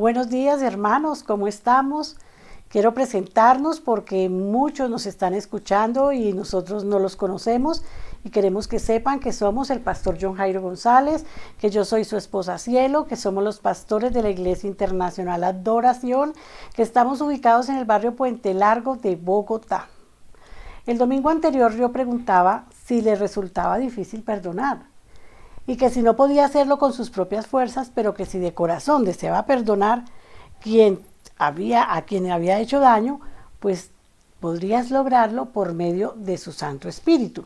Buenos días, hermanos, ¿cómo estamos? Quiero presentarnos porque muchos nos están escuchando y nosotros no los conocemos y queremos que sepan que somos el pastor John Jairo González, que yo soy su esposa Cielo, que somos los pastores de la Iglesia Internacional Adoración, que estamos ubicados en el barrio Puente Largo de Bogotá. El domingo anterior yo preguntaba si le resultaba difícil perdonar y que si no podía hacerlo con sus propias fuerzas, pero que si de corazón deseaba perdonar a quien había hecho daño, pues podrías lograrlo por medio de su Santo Espíritu.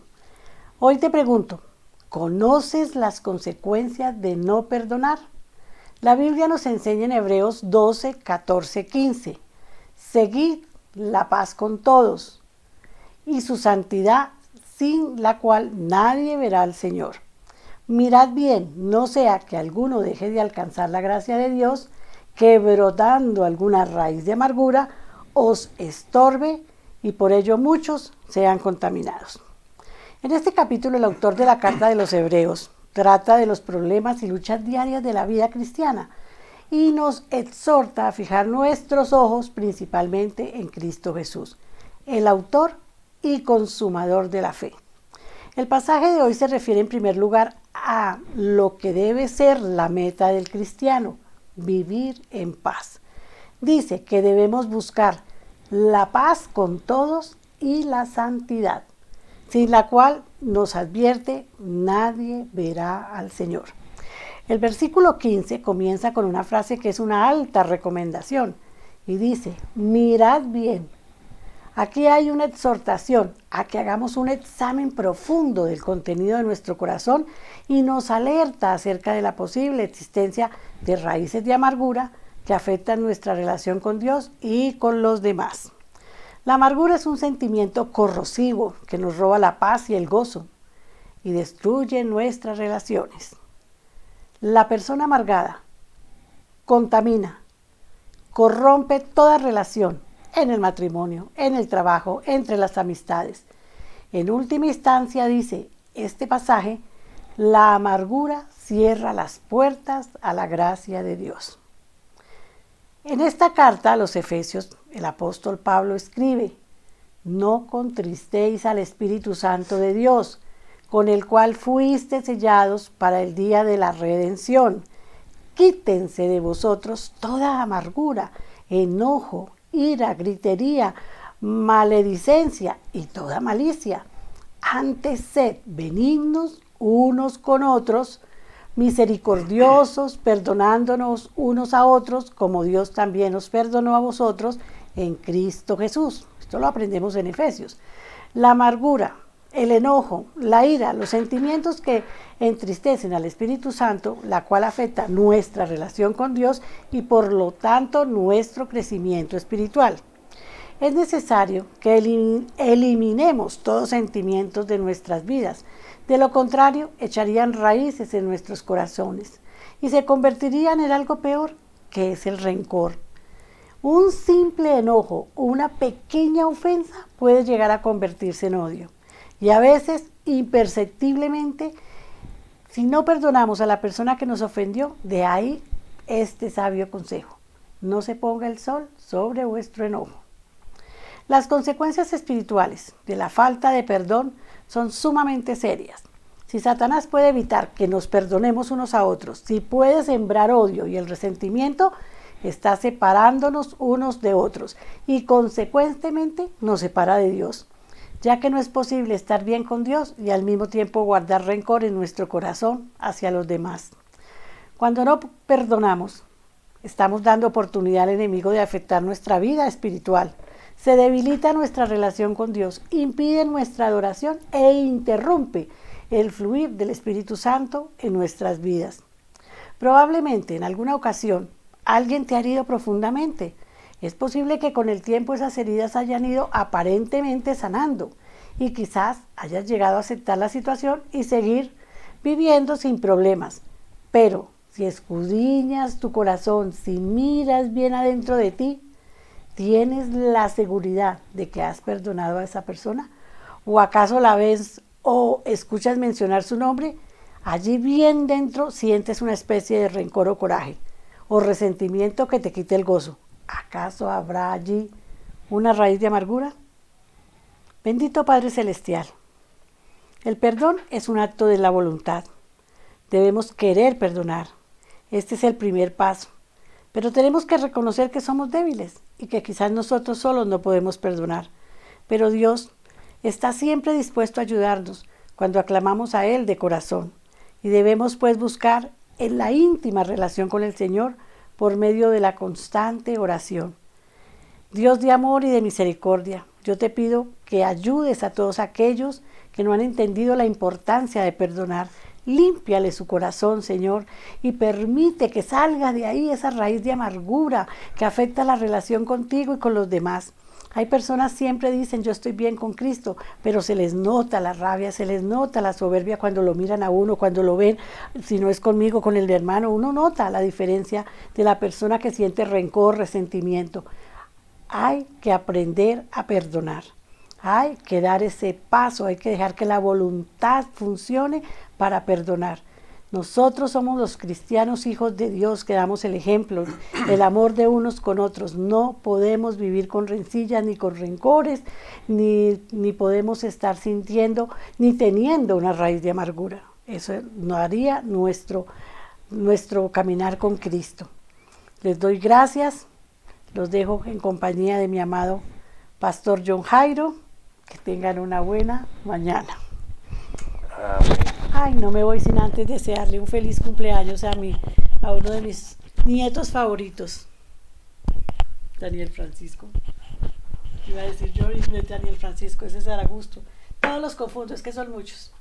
Hoy te pregunto, ¿conoces las consecuencias de no perdonar? La Biblia nos enseña en Hebreos 12, 14, 15. Seguid la paz con todos y su santidad, sin la cual nadie verá al Señor. Mirad bien, no sea que alguno deje de alcanzar la gracia de Dios, que brotando alguna raíz de amargura os estorbe y por ello muchos sean contaminados. En este capítulo el autor de la carta de los Hebreos trata de los problemas y luchas diarias de la vida cristiana y nos exhorta a fijar nuestros ojos principalmente en Cristo Jesús, el autor y consumador de la fe. El pasaje de hoy se refiere en primer lugar a lo que debe ser la meta del cristiano, vivir en paz. Dice que debemos buscar la paz con todos y la santidad, sin la cual nos advierte nadie verá al Señor. El versículo 15 comienza con una frase que es una alta recomendación y dice, mirad bien. Aquí hay una exhortación a que hagamos un examen profundo del contenido de nuestro corazón y nos alerta acerca de la posible existencia de raíces de amargura que afectan nuestra relación con Dios y con los demás. La amargura es un sentimiento corrosivo que nos roba la paz y el gozo y destruye nuestras relaciones. La persona amargada contamina, corrompe toda relación en el matrimonio, en el trabajo, entre las amistades. En última instancia, dice este pasaje, la amargura cierra las puertas a la gracia de Dios. En esta carta a los Efesios, el apóstol Pablo escribe, no contristéis al Espíritu Santo de Dios, con el cual fuiste sellados para el día de la redención. Quítense de vosotros toda amargura, enojo, ira, gritería, maledicencia y toda malicia. Antes sed benignos unos con otros, misericordiosos, perdonándonos unos a otros, como Dios también os perdonó a vosotros en Cristo Jesús. Esto lo aprendemos en Efesios. La amargura, el enojo, la ira, los sentimientos que entristecen al Espíritu Santo, la cual afecta nuestra relación con Dios y por lo tanto nuestro crecimiento espiritual. Es necesario que eliminemos todos sentimientos de nuestras vidas. De lo contrario, echarían raíces en nuestros corazones y se convertirían en algo peor, que es el rencor. Un simple enojo o una pequeña ofensa puede llegar a convertirse en odio. Y a veces, imperceptiblemente, si no perdonamos a la persona que nos ofendió, de ahí este sabio consejo. No se ponga el sol sobre vuestro enojo. Las consecuencias espirituales de la falta de perdón son sumamente serias. Si Satanás puede evitar que nos perdonemos unos a otros, si puede sembrar odio y el resentimiento, está separándonos unos de otros y consecuentemente nos separa de Dios, ya que no es posible estar bien con Dios y al mismo tiempo guardar rencor en nuestro corazón hacia los demás. Cuando no perdonamos, estamos dando oportunidad al enemigo de afectar nuestra vida espiritual. Se debilita nuestra relación con Dios, impide nuestra adoración e interrumpe el fluir del Espíritu Santo en nuestras vidas. Probablemente en alguna ocasión alguien te ha herido profundamente. Es posible que con el tiempo esas heridas hayan ido aparentemente sanando y quizás hayas llegado a aceptar la situación y seguir viviendo sin problemas. Pero si escudriñas tu corazón, si miras bien adentro de ti, ¿tienes la seguridad de que has perdonado a esa persona? ¿O acaso la ves o escuchas mencionar su nombre? Allí bien dentro sientes una especie de rencor o coraje. o resentimiento que te quite el gozo. ¿Acaso habrá allí una raíz de amargura? Bendito Padre Celestial, el perdón es un acto de la voluntad. Debemos querer perdonar. Este es el primer paso. Pero tenemos que reconocer que somos débiles y que quizás nosotros solos no podemos perdonar. Pero Dios está siempre dispuesto a ayudarnos cuando aclamamos a Él de corazón. Y debemos pues buscar en la íntima relación con el Señor por medio de la constante oración. Dios de amor y de misericordia, yo te pido que ayudes a todos aquellos que no han entendido la importancia de perdonar. Límpiale su corazón, Señor, y permite que salga de ahí esa raíz de amargura que afecta la relación contigo y con los demás. Hay personas siempre dicen, yo estoy bien con Cristo, pero se les nota la rabia, se les nota la soberbia cuando lo miran a uno, cuando lo ven, si no es conmigo, con el hermano, uno nota la diferencia de la persona que siente rencor, resentimiento. Hay que aprender a perdonar. Hay que dar ese paso, hay que dejar que la voluntad funcione para perdonar. Nosotros somos los cristianos hijos de Dios que damos el ejemplo, el amor de unos con otros. No podemos vivir con rencillas ni con rencores, ni podemos estar sintiendo ni teniendo una raíz de amargura. Eso no haría nuestro caminar con Cristo. Les doy gracias, los dejo en compañía de mi amado Pastor John Jairo. Que tengan una buena mañana. Amén. Ay, no me voy sin antes desearle un feliz cumpleaños a uno de mis nietos favoritos, Daniel Francisco. Iba a decir yo y no es Daniel Francisco, ese es Aragusto. Todos los confundo, es que son muchos.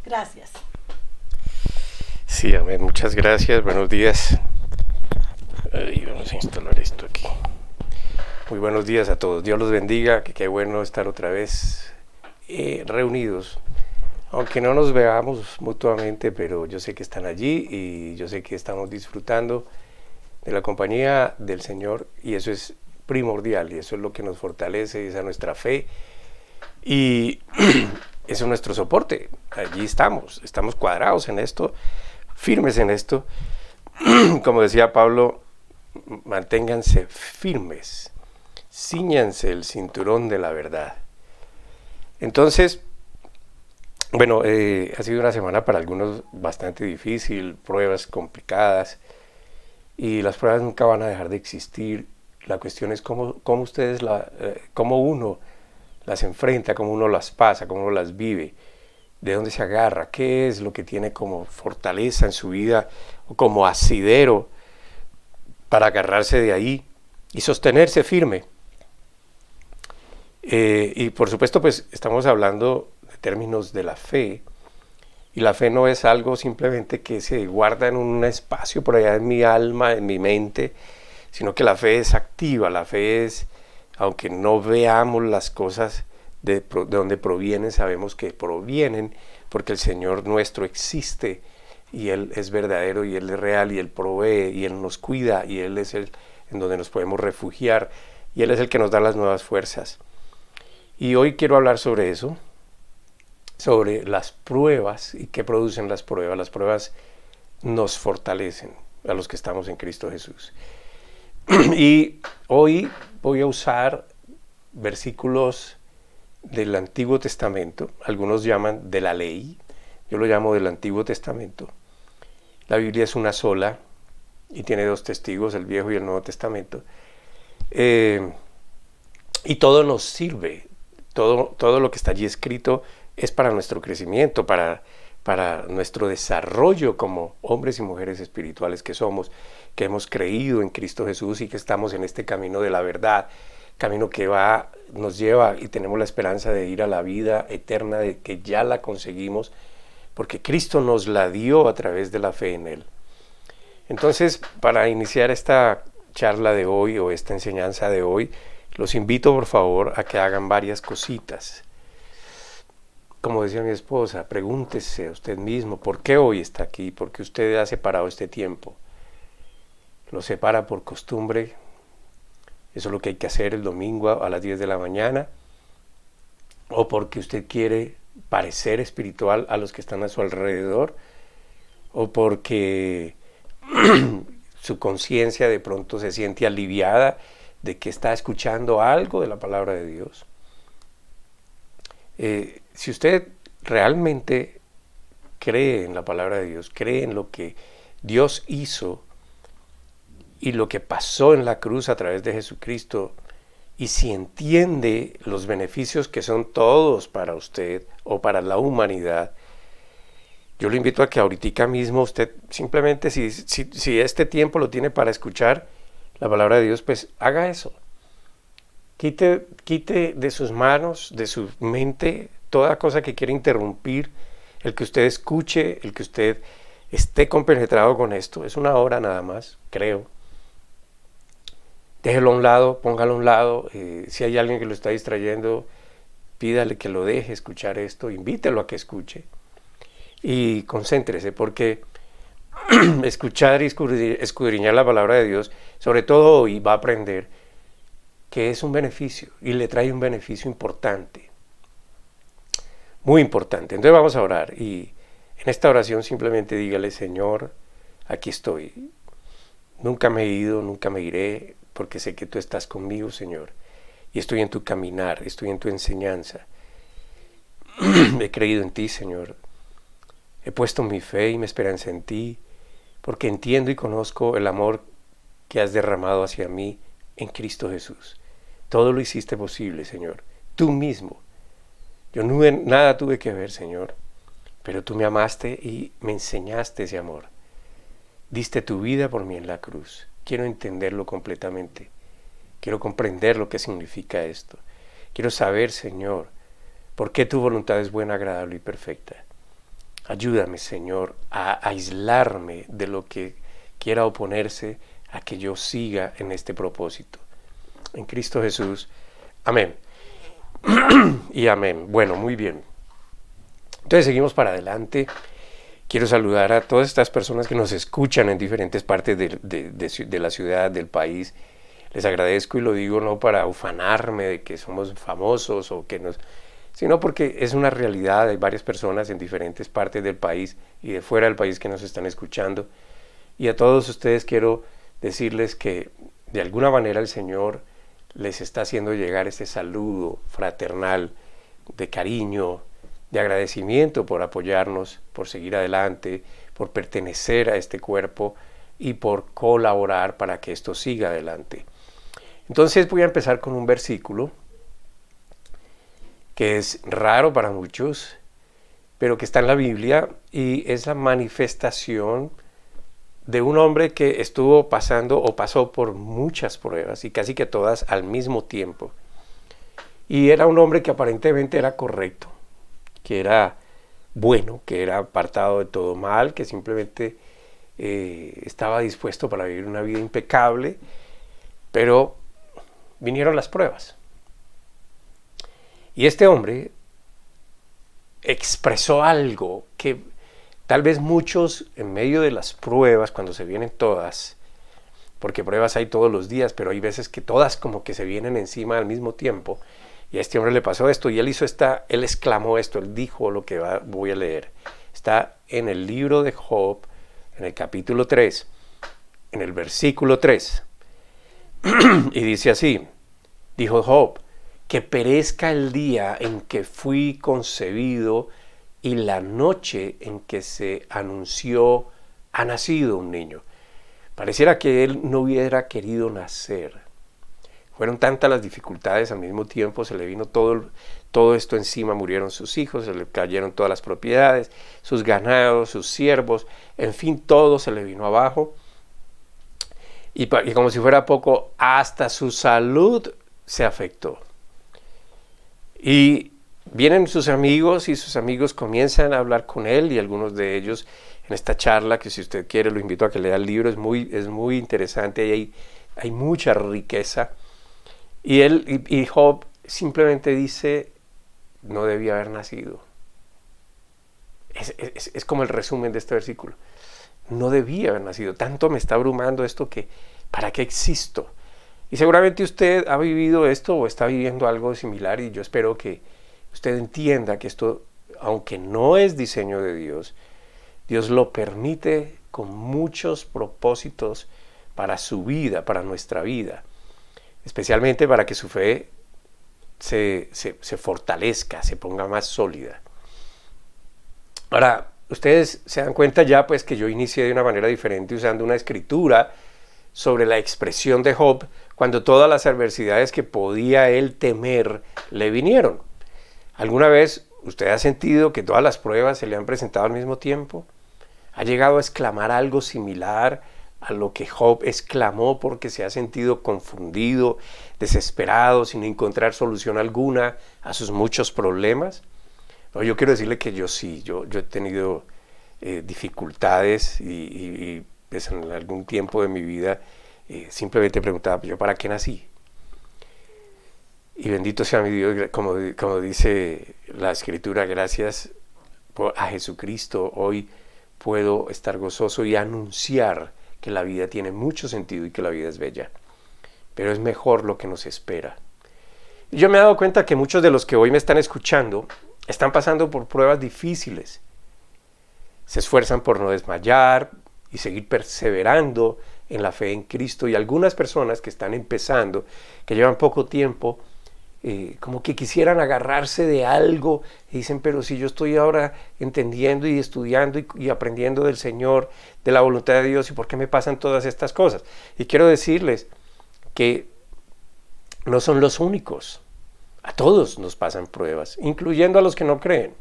Gracias. Sí, amén. Muchas gracias. Buenos días. Vamos a instalar esto aquí. Muy buenos días a todos. Dios los bendiga. Que qué bueno estar otra vez reunidos. Aunque no nos veamos mutuamente, pero yo sé que están allí y yo sé que estamos disfrutando de la compañía del Señor y eso es primordial y eso es lo que nos fortalece, esa es nuestra fe y eso es nuestro soporte. Allí estamos cuadrados en esto, firmes en esto. Como decía Pablo, manténganse firmes. Cíñanse el cinturón de la verdad. Entonces, bueno, ha sido una semana para algunos bastante difícil, pruebas complicadas, y las pruebas nunca van a dejar de existir. La cuestión es cómo ustedes, cómo uno las enfrenta, cómo uno las pasa, cómo uno las vive, de dónde se agarra, qué es lo que tiene como fortaleza en su vida, o como asidero para agarrarse de ahí y sostenerse firme. Y por supuesto, pues estamos hablando de términos de la fe, y la fe no es algo simplemente que se guarda en un espacio por allá en mi alma, en mi mente, sino que la fe es activa, la fe es, aunque no veamos las cosas de donde provienen, sabemos que provienen porque el Señor nuestro existe y Él es verdadero y Él es real y Él provee y Él nos cuida y Él es el en donde nos podemos refugiar y Él es el que nos da las nuevas fuerzas. Y hoy quiero hablar sobre eso, sobre las pruebas y qué producen las pruebas. Las pruebas nos fortalecen a los que estamos en Cristo Jesús. Y hoy voy a usar versículos del Antiguo Testamento, algunos llaman de la ley, yo lo llamo del Antiguo Testamento. La Biblia es una sola y tiene dos testigos, el Viejo y el Nuevo Testamento. Y todo nos sirve. Todo lo que está allí escrito es para nuestro crecimiento, para nuestro desarrollo como hombres y mujeres espirituales que somos, que hemos creído en Cristo Jesús y que estamos en este camino de la verdad, camino que nos lleva y tenemos la esperanza de ir a la vida eterna, de que ya la conseguimos, porque Cristo nos la dio a través de la fe en Él. Entonces, para iniciar esta charla de hoy o esta enseñanza de hoy, los invito por favor a que hagan varias cositas. Como decía mi esposa, pregúntese a usted mismo, ¿por qué hoy está aquí? ¿Por qué usted ha separado este tiempo? ¿Lo separa por costumbre? Eso es lo que hay que hacer el domingo a las 10 de la mañana. ¿O porque usted quiere parecer espiritual a los que están a su alrededor? ¿O porque su conciencia de pronto se siente aliviada de que está escuchando algo de la palabra de Dios. Si usted realmente cree en la palabra de Dios, cree en lo que Dios hizo y lo que pasó en la cruz a través de Jesucristo, y si entiende los beneficios que son todos para usted o para la humanidad, yo le invito a que ahorita mismo usted simplemente, si este tiempo lo tiene para escuchar la palabra de Dios, pues haga eso. Quite de sus manos, de su mente, toda cosa que quiera interrumpir el que usted escuche, el que usted esté compenetrado con esto. Es una hora nada más, creo. Déjelo a un lado, póngalo a un lado. Si hay alguien que lo está distrayendo, pídale que lo deje escuchar esto, invítelo a que escuche. Y concéntrese, porque escuchar y escudriñar la palabra de Dios, sobre todo hoy, va a aprender que es un beneficio y le trae un beneficio importante, muy importante. Entonces vamos a orar y en esta oración simplemente dígale: Señor, aquí estoy. Nunca me he ido, nunca me iré, porque sé que tú estás conmigo, Señor, y estoy en tu caminar, estoy en tu enseñanza. He creído en ti, Señor. He puesto mi fe y mi esperanza en ti, porque entiendo y conozco el amor que has derramado hacia mí en Cristo Jesús. Todo lo hiciste posible, Señor, tú mismo. Yo nada tuve que ver, Señor, pero tú me amaste y me enseñaste ese amor. Diste tu vida por mí en la cruz. Quiero entenderlo completamente. Quiero comprender lo que significa esto. Quiero saber, Señor, por qué tu voluntad es buena, agradable y perfecta. Ayúdame, Señor, a aislarme de lo que quiera oponerse a que yo siga en este propósito. En Cristo Jesús. Amén. Y amén. Bueno, muy bien. Entonces seguimos para adelante. Quiero saludar a todas estas personas que nos escuchan en diferentes partes de la ciudad, del país. Les agradezco y lo digo no para ufanarme de que somos famosos o que nos... sino porque es una realidad. Hay varias personas en diferentes partes del país y de fuera del país que nos están escuchando. Y a todos ustedes quiero decirles que de alguna manera el Señor les está haciendo llegar este saludo fraternal de cariño, de agradecimiento por apoyarnos, por seguir adelante, por pertenecer a este cuerpo y por colaborar para que esto siga adelante. Entonces voy a empezar con un versículo que es raro para muchos, pero que está en la Biblia y es la manifestación de un hombre que estuvo pasando o pasó por muchas pruebas y casi que todas al mismo tiempo. Y era un hombre que aparentemente era correcto, que era bueno, que era apartado de todo mal, que simplemente estaba dispuesto para vivir una vida impecable, pero vinieron las pruebas. Y este hombre expresó algo que tal vez muchos en medio de las pruebas, cuando se vienen todas, porque pruebas hay todos los días, pero hay veces que todas como que se vienen encima al mismo tiempo, y a este hombre le pasó esto, y él exclamó esto, él dijo lo que voy a leer. Está en el libro de Job, en el capítulo 3, en el versículo 3, y dice así: dijo Job, que perezca el día en que fui concebido y la noche en que se anunció ha nacido un niño. Pareciera que él no hubiera querido nacer. Fueron tantas las dificultades al mismo tiempo, se le vino todo esto encima, murieron sus hijos, se le cayeron todas las propiedades, sus ganados, sus siervos, en fin, todo se le vino abajo. Y como si fuera poco, hasta su salud se afectó. Y vienen sus amigos y sus amigos comienzan a hablar con él, y algunos de ellos en esta charla, que si usted quiere lo invito a que lea el libro, es muy interesante y hay mucha riqueza. Y Job simplemente dice: no debía haber nacido. Es como el resumen de este versículo. No debía haber nacido. Tanto me está abrumando esto que ¿para qué existo? Y seguramente usted ha vivido esto o está viviendo algo similar, y yo espero que usted entienda que esto, aunque no es diseño de Dios, Dios lo permite con muchos propósitos para su vida, para nuestra vida, especialmente para que su fe se fortalezca, se ponga más sólida. Ahora, ustedes se dan cuenta ya pues que yo inicié de una manera diferente usando una escritura sobre la expresión de Job cuando todas las adversidades que podía él temer le vinieron. ¿Alguna vez usted ha sentido que todas las pruebas se le han presentado al mismo tiempo? ¿Ha llegado a exclamar algo similar a lo que Job exclamó porque se ha sentido confundido, desesperado, sin encontrar solución alguna a sus muchos problemas? No, yo quiero decirle que yo sí, yo he tenido dificultades y pues en algún tiempo de mi vida simplemente preguntaba, ¿yo para qué nací? Y bendito sea mi Dios, como dice la Escritura, gracias a Jesucristo, hoy puedo estar gozoso y anunciar que la vida tiene mucho sentido y que la vida es bella. Pero es mejor lo que nos espera. Y yo me he dado cuenta que muchos de los que hoy me están escuchando están pasando por pruebas difíciles. Se esfuerzan por no desmayar y seguir perseverando en la fe en Cristo. Y algunas personas que están empezando, que llevan poco tiempo, como que quisieran agarrarse de algo y dicen, pero si yo estoy ahora entendiendo y estudiando y aprendiendo del Señor, de la voluntad de Dios, ¿y por qué me pasan todas estas cosas? Y quiero decirles que no son los únicos. A todos nos pasan pruebas, incluyendo a los que no creen.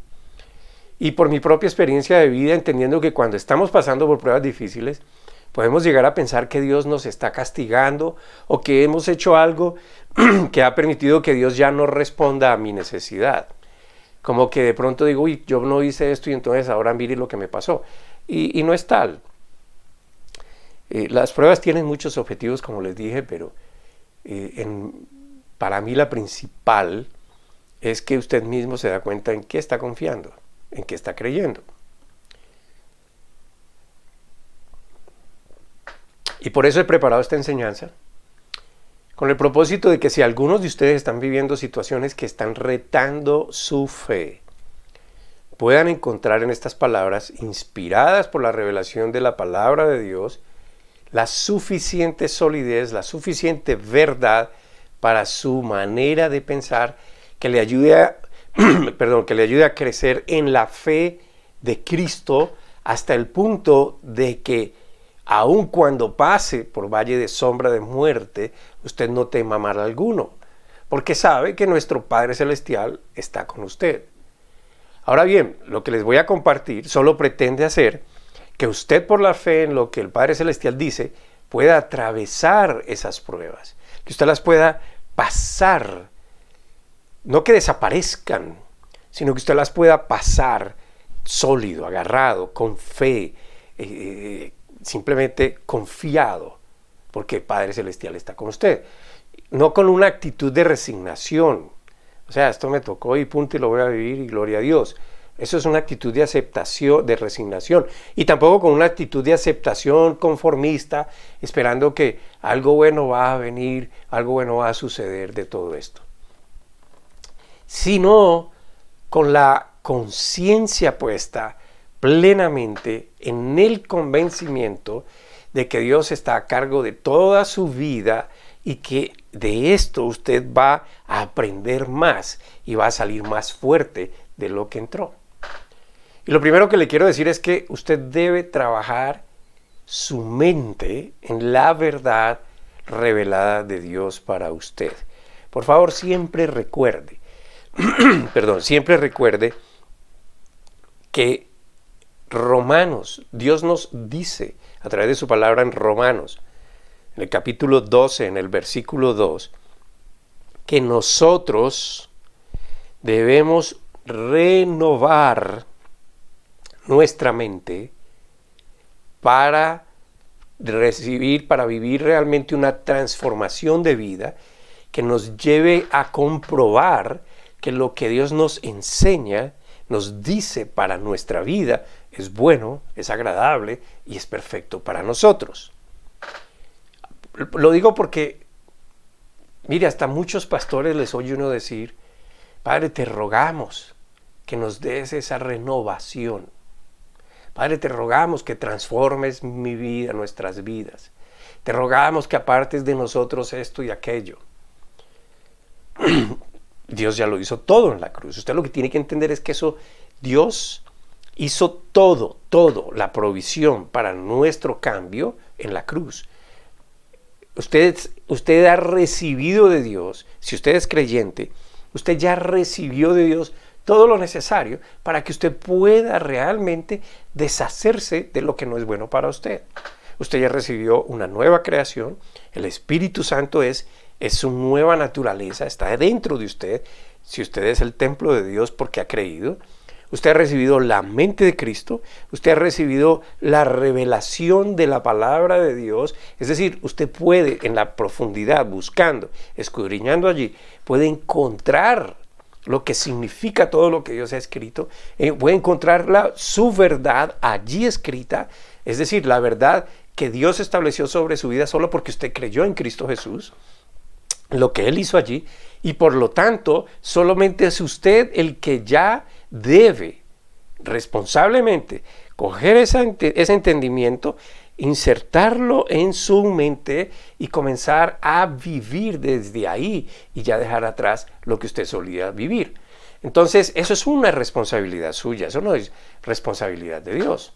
Y por mi propia experiencia de vida, entendiendo que cuando estamos pasando por pruebas difíciles, podemos llegar a pensar que Dios nos está castigando o que hemos hecho algo que ha permitido que Dios ya no responda a mi necesidad. Como que de pronto digo, uy, yo no hice esto y entonces ahora mire lo que me pasó. Y no es tal. Las pruebas tienen muchos objetivos, como les dije, pero para mí la principal es que usted mismo se da cuenta en qué está confiando, en qué está creyendo. Y por eso he preparado esta enseñanza, con el propósito de que si algunos de ustedes están viviendo situaciones que están retando su fe, puedan encontrar en estas palabras, inspiradas por la revelación de la palabra de Dios, la suficiente solidez, la suficiente verdad para su manera de pensar, que le ayude a crecer en la fe de Cristo hasta el punto de que aun cuando pase por valle de sombra de muerte, usted no tema mal alguno, porque sabe que nuestro Padre Celestial está con usted. Ahora bien, lo que les voy a compartir solo pretende hacer que usted, por la fe en lo que el Padre Celestial dice, pueda atravesar esas pruebas, que usted las pueda pasar, no que desaparezcan, sino que usted las pueda pasar sólido, agarrado, con fe, simplemente confiado, porque el Padre Celestial está con usted. No con una actitud de resignación. O sea, esto me tocó y punto y lo voy a vivir y gloria a Dios. Eso es una actitud de aceptación, de resignación. Y tampoco con una actitud de aceptación conformista, esperando que algo bueno va a venir, algo bueno va a suceder de todo esto. Sino con la conciencia puesta plenamente en el convencimiento de que Dios está a cargo de toda su vida y que de esto usted va a aprender más y va a salir más fuerte de lo que entró. Y lo primero que le quiero decir es que usted debe trabajar su mente en la verdad revelada de Dios para usted. Por favor, siempre recuerde, siempre recuerde que Romanos, Dios nos dice a través de su palabra en Romanos, en el capítulo 12, en el versículo 2, que nosotros debemos renovar nuestra mente para vivir realmente una transformación de vida que nos lleve a comprobar que lo que Dios nos enseña, nos dice para nuestra vida, es bueno, es agradable y es perfecto para nosotros. Lo digo porque, mire, hasta muchos pastores les oye uno decir, Padre, te rogamos que nos des esa renovación. Padre, te rogamos que transformes mi vida, nuestras vidas. te rogamos que apartes de nosotros esto y aquello. Dios ya lo hizo todo en la cruz. Usted lo que tiene que entender es que eso, Dios hizo todo, la provisión para nuestro cambio en la cruz. Usted ha recibido de Dios, si usted es creyente, usted ya recibió de Dios todo lo necesario para que usted pueda realmente deshacerse de lo que no es bueno para usted. Usted ya recibió una nueva creación, el Espíritu Santo es su nueva naturaleza, está dentro de usted, si usted es el templo de Dios porque ha creído. Usted ha recibido la mente de Cristo, usted ha recibido la revelación de la palabra de Dios, es decir, usted puede en la profundidad, buscando, escudriñando allí, puede encontrar lo que significa todo lo que Dios ha escrito, puede encontrar su verdad allí escrita, es decir, la verdad que Dios estableció sobre su vida solo porque usted creyó en Cristo Jesús, lo que Él hizo allí, y por lo tanto, solamente es usted el que ya debe responsablemente coger ese entendimiento, insertarlo en su mente y comenzar a vivir desde ahí y ya dejar atrás lo que usted solía vivir. Entonces, eso es una responsabilidad suya, eso no es responsabilidad de Dios.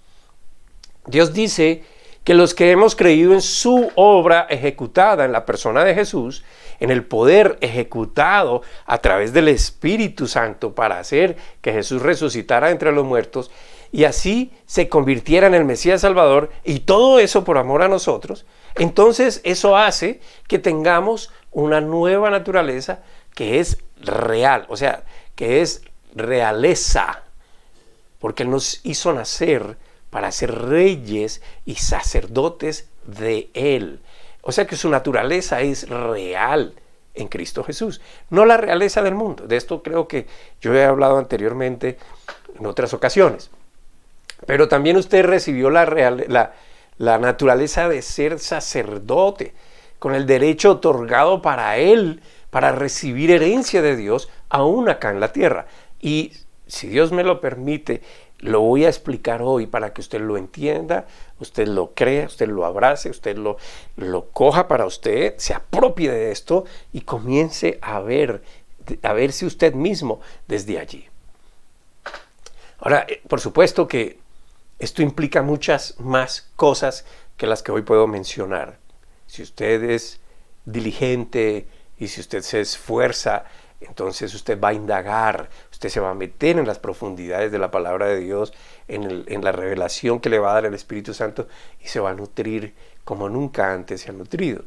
Dios dice que los que hemos creído en su obra ejecutada en la persona de Jesús, en el poder ejecutado a través del Espíritu Santo para hacer que Jesús resucitara entre los muertos y así se convirtiera en el Mesías Salvador, y todo eso por amor a nosotros, entonces eso hace que tengamos una nueva naturaleza que es real, o sea, que es realeza, porque Él nos hizo nacer para ser reyes y sacerdotes de Él. O sea que su naturaleza es real en Cristo Jesús, no la realeza del mundo. De esto creo que yo he hablado anteriormente en otras ocasiones. Pero también usted recibió la naturaleza de ser sacerdote, con el derecho otorgado para él, para recibir herencia de Dios, aún acá en la tierra. Y si Dios me lo permite, lo voy a explicar hoy para que usted lo entienda, usted lo crea, usted lo abrace, usted lo coja para usted, se apropie de esto y comience a verse usted mismo desde allí. Ahora, por supuesto que esto implica muchas más cosas que las que hoy puedo mencionar. Si usted es diligente y si usted se esfuerza, entonces usted va a indagar, usted se va a meter en las profundidades de la palabra de Dios, en la revelación que le va a dar el Espíritu Santo, y se va a nutrir como nunca antes se ha nutrido.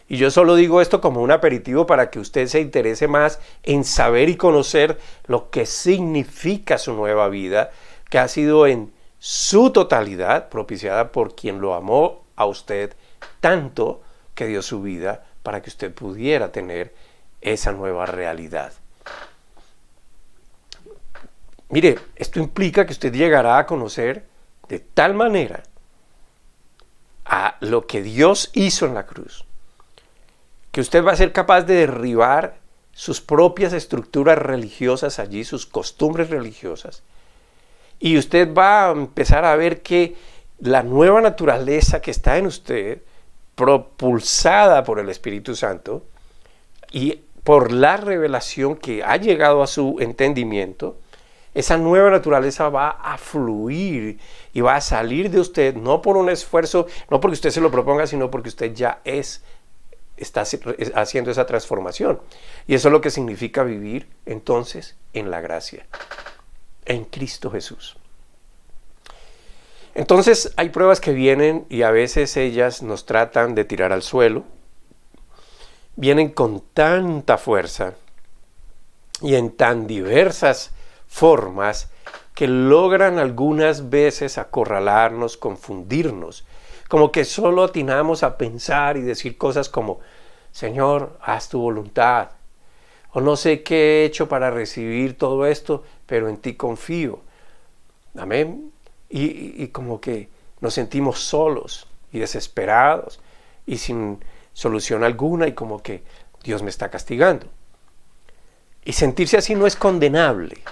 Y yo solo digo esto como un aperitivo para que usted se interese más en saber y conocer lo que significa su nueva vida, que ha sido en su totalidad propiciada por quien lo amó a usted tanto que dio su vida para que usted pudiera tener esa nueva realidad. Mire, esto implica que usted llegará a conocer de tal manera a lo que Dios hizo en la cruz, que usted va a ser capaz de derribar sus propias estructuras religiosas allí, sus costumbres religiosas, y usted va a empezar a ver que la nueva naturaleza que está en usted, propulsada por el Espíritu Santo y por la revelación que ha llegado a su entendimiento, esa nueva naturaleza va a fluir y va a salir de usted, no por un esfuerzo, no porque usted se lo proponga, sino porque usted ya está haciendo esa transformación. Y eso es lo que significa vivir entonces en la gracia, en Cristo Jesús. Entonces hay pruebas que vienen y a veces ellas nos tratan de tirar al suelo. Vienen con tanta fuerza y en tan diversas formas que logran algunas veces acorralarnos, confundirnos, como que solo atinamos a pensar y decir cosas como: Señor, haz tu voluntad, o no sé qué he hecho para recibir todo esto, pero en ti confío. Amén. Y como que nos sentimos solos y desesperados y sin solución alguna, y como que Dios me está castigando. Y sentirse así no es condenable.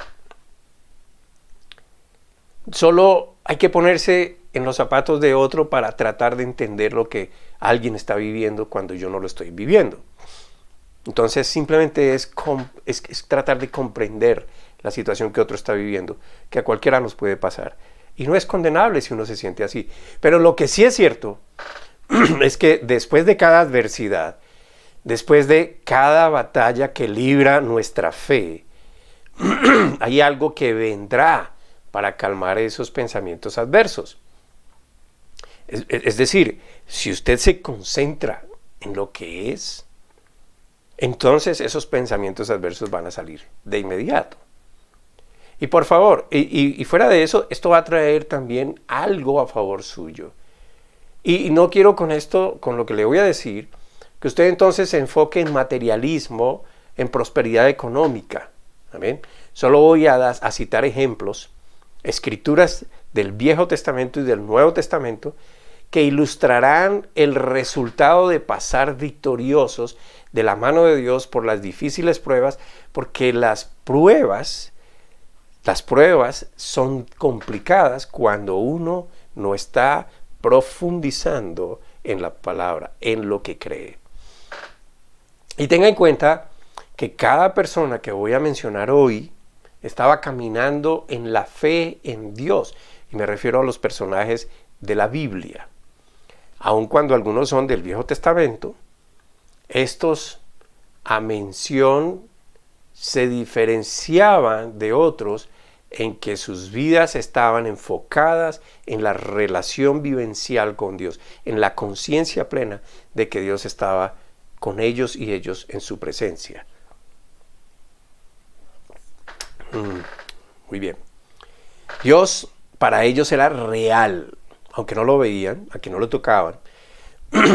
Solo hay que ponerse en los zapatos de otro para tratar de entender lo que alguien está viviendo cuando yo no lo estoy viviendo. Entonces simplemente es tratar de comprender la situación que otro está viviendo, que a cualquiera nos puede pasar. Y no es condenable si uno se siente así. Pero lo que sí es cierto es que después de cada adversidad, después de cada batalla que libra nuestra fe, hay algo que vendrá para calmar esos pensamientos adversos. Es decir, si usted se concentra en lo que es, entonces esos pensamientos adversos van a salir de inmediato. Y por favor, y fuera de eso, esto va a traer también algo a favor suyo. Y no quiero con esto, con lo que le voy a decir, que usted entonces se enfoque en materialismo, en prosperidad económica. ¿Amén? Solo voy a citar ejemplos, escrituras del Viejo Testamento y del Nuevo Testamento, que ilustrarán el resultado de pasar victoriosos de la mano de Dios por las difíciles pruebas, porque las pruebas son complicadas cuando uno no está profundizando en la palabra, en lo que cree. Y tenga en cuenta que cada persona que voy a mencionar hoy estaba caminando en la fe en Dios. Y me refiero a los personajes de la Biblia. Aun cuando algunos son del Viejo Testamento, estos a mención se diferenciaban de otros en que sus vidas estaban enfocadas en la relación vivencial con Dios, en la conciencia plena de que Dios estaba con ellos y ellos en su presencia. Muy bien. Dios para ellos era real, aunque no lo veían, aunque no lo tocaban,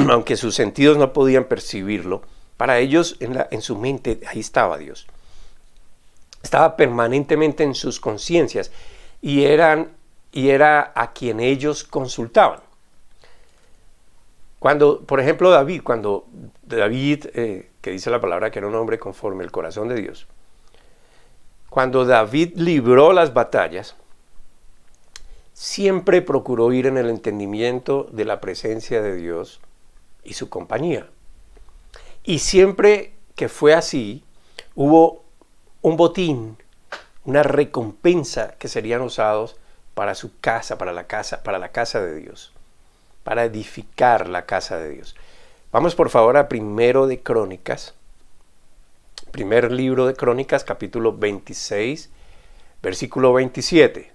aunque sus sentidos no podían percibirlo. Para ellos en su mente ahí estaba Dios. Estaba permanentemente en sus conciencias y era a quien ellos consultaban. Cuando, por ejemplo, cuando David, que dice la palabra que era un hombre conforme al corazón de Dios, cuando David libró las batallas, siempre procuró ir en el entendimiento de la presencia de Dios y su compañía. Y siempre que fue así, hubo un botín, una recompensa que serían usados para su casa, para la casa de Dios, para edificar la casa de Dios. Vamos por favor a Primero de Crónicas, primer libro de Crónicas, capítulo 26, versículo 27.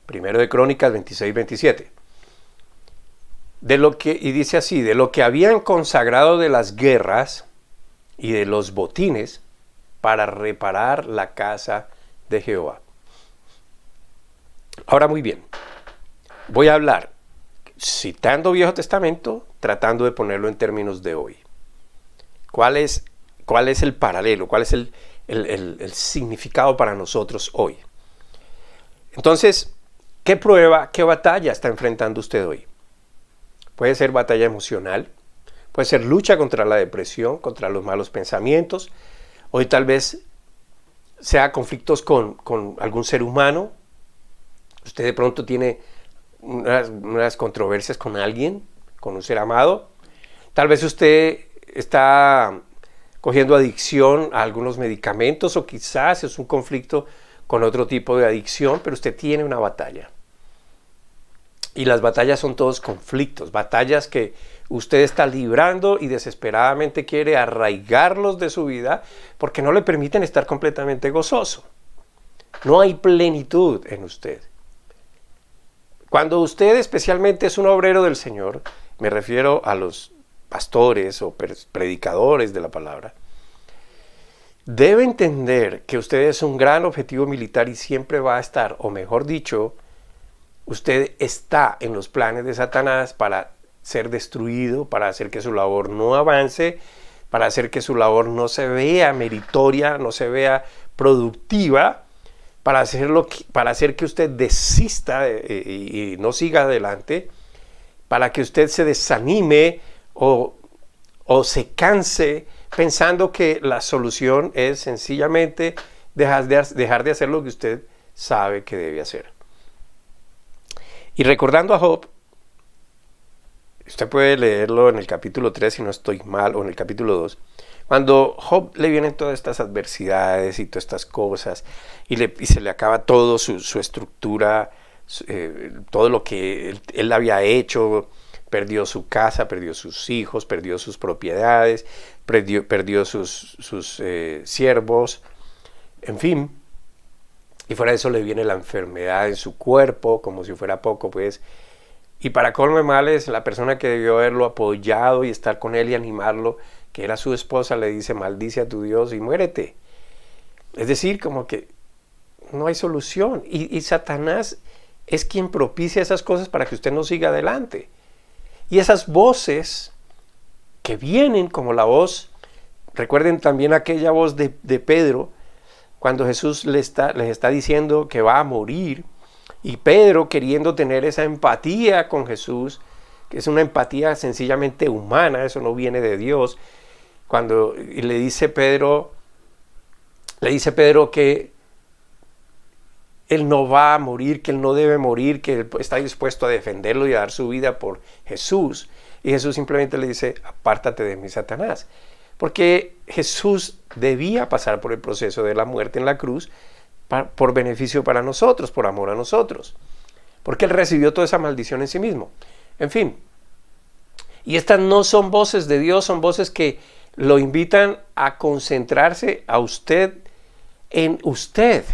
Primero de Crónicas 26, 27. Y dice así: de lo que habían consagrado de las guerras y de los botines para reparar la casa de Jehová. Ahora muy bien, voy a hablar citando Viejo Testamento, tratando de ponerlo en términos de hoy. ¿Cuál es el paralelo? ¿Cuál es el significado para nosotros hoy? Entonces, ¿qué prueba, qué batalla está enfrentando usted hoy? Puede ser batalla emocional, puede ser lucha contra la depresión, contra los malos pensamientos. Hoy tal vez sea conflictos con algún ser humano. Usted de pronto tiene unas controversias con alguien, con un ser amado. Tal vez usted está cogiendo adicción a algunos medicamentos, o quizás es un conflicto con otro tipo de adicción, pero usted tiene una batalla. Y las batallas son todos conflictos, batallas que usted está librando y desesperadamente quiere arraigarlos de su vida porque no le permiten estar completamente gozoso. No hay plenitud en usted. Cuando usted especialmente es un obrero del Señor, me refiero a los pastores o predicadores de la palabra, debe entender que usted es un gran objetivo militar y siempre va a estar, o mejor dicho, usted está en los planes de Satanás para ser destruido, para hacer que su labor no avance, para hacer que su labor no se vea meritoria, no se vea productiva, para hacer que usted desista y no siga adelante, para que usted se desanime o se canse pensando que la solución es sencillamente dejar de hacer lo que usted sabe que debe hacer. Y recordando a Job, usted puede leerlo en el capítulo 3 si no estoy mal, o en el capítulo 2, cuando Job le vienen todas estas adversidades y todas estas cosas, y se le acaba todo su estructura, todo lo que él había hecho, perdió su casa, perdió sus hijos, perdió sus propiedades, perdió sus siervos, en fin. Y fuera de eso le viene la enfermedad en su cuerpo, como si fuera poco, pues. Y para colmo de males, la persona que debió haberlo apoyado y estar con él y animarlo, que era su esposa, le dice: maldice a tu Dios y muérete. Es decir, como que no hay solución. Y Satanás es quien propicia esas cosas para que usted no siga adelante. Y esas voces que vienen como la voz, recuerden también aquella voz de Pedro, cuando Jesús les está diciendo que va a morir, y Pedro queriendo tener esa empatía con Jesús, que es una empatía sencillamente humana, eso no viene de Dios, y le dice Pedro que él no va a morir, que él no debe morir, que él está dispuesto a defenderlo y a dar su vida por Jesús. Y Jesús simplemente le dice: apártate de mí, Satanás. Porque Jesús debía pasar por el proceso de la muerte en la cruz por beneficio para nosotros, por amor a nosotros. Porque él recibió toda esa maldición en sí mismo. En fin. Y estas no son voces de Dios, son voces que lo invitan a concentrarse a usted en usted.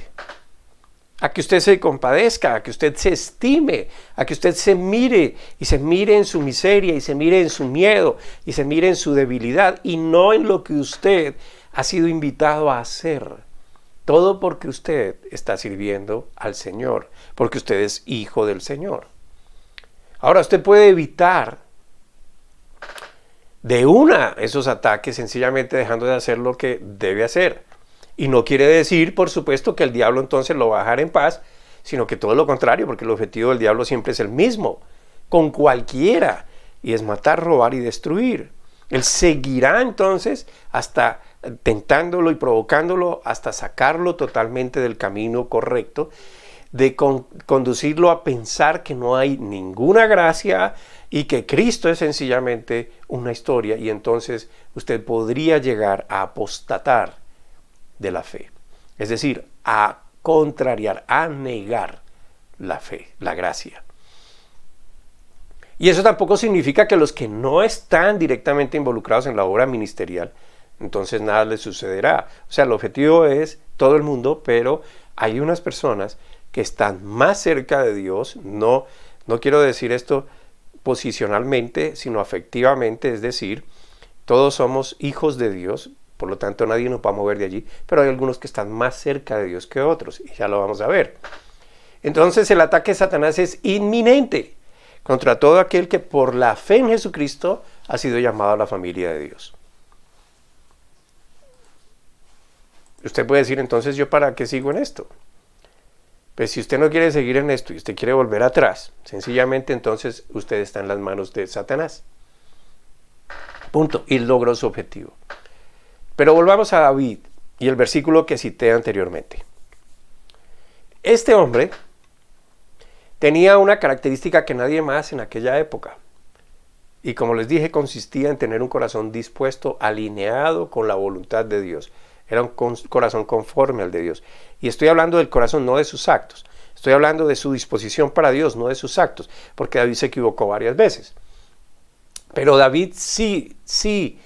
A que usted se compadezca, a que usted se estime, a que usted se mire y se mire en su miseria y se mire en su miedo y se mire en su debilidad y no en lo que usted ha sido invitado a hacer. Todo porque usted está sirviendo al Señor, porque usted es hijo del Señor. Ahora usted puede evitar de una esos ataques sencillamente dejando de hacer lo que debe hacer. Y no quiere decir, por supuesto, que el diablo entonces lo va a dejar en paz, sino que todo lo contrario, porque el objetivo del diablo siempre es el mismo, con cualquiera, y es matar, robar y destruir. Él seguirá entonces hasta tentándolo y provocándolo hasta sacarlo totalmente del camino correcto, de conducirlo a pensar que no hay ninguna gracia y que Cristo es sencillamente una historia, y entonces usted podría llegar a apostatar de la fe, es decir, a contrariar, a negar la fe, la gracia. Y eso tampoco significa que los que no están directamente involucrados en la obra ministerial, entonces nada les sucederá. O sea, el objetivo es todo el mundo, pero hay unas personas que están más cerca de Dios, no quiero decir esto posicionalmente, sino afectivamente, es decir, todos somos hijos de Dios, por lo tanto nadie nos va a mover de allí, pero hay algunos que están más cerca de Dios que otros, y ya lo vamos a ver. Entonces el ataque de Satanás es inminente contra todo aquel que por la fe en Jesucristo ha sido llamado a la familia de Dios. Usted puede decir: entonces, ¿yo para qué sigo en esto? Pues si usted no quiere seguir en esto y usted quiere volver atrás, sencillamente entonces usted está en las manos de Satanás. Punto. Y logró su objetivo. Pero volvamos a David y el versículo que cité anteriormente. Este hombre tenía una característica que nadie más en aquella época. Y como les dije, consistía en tener un corazón dispuesto, alineado con la voluntad de Dios. Era un corazón conforme al de Dios. Y estoy hablando del corazón, no de sus actos. Estoy hablando de su disposición para Dios, no de sus actos. Porque David se equivocó varias veces. Pero David sí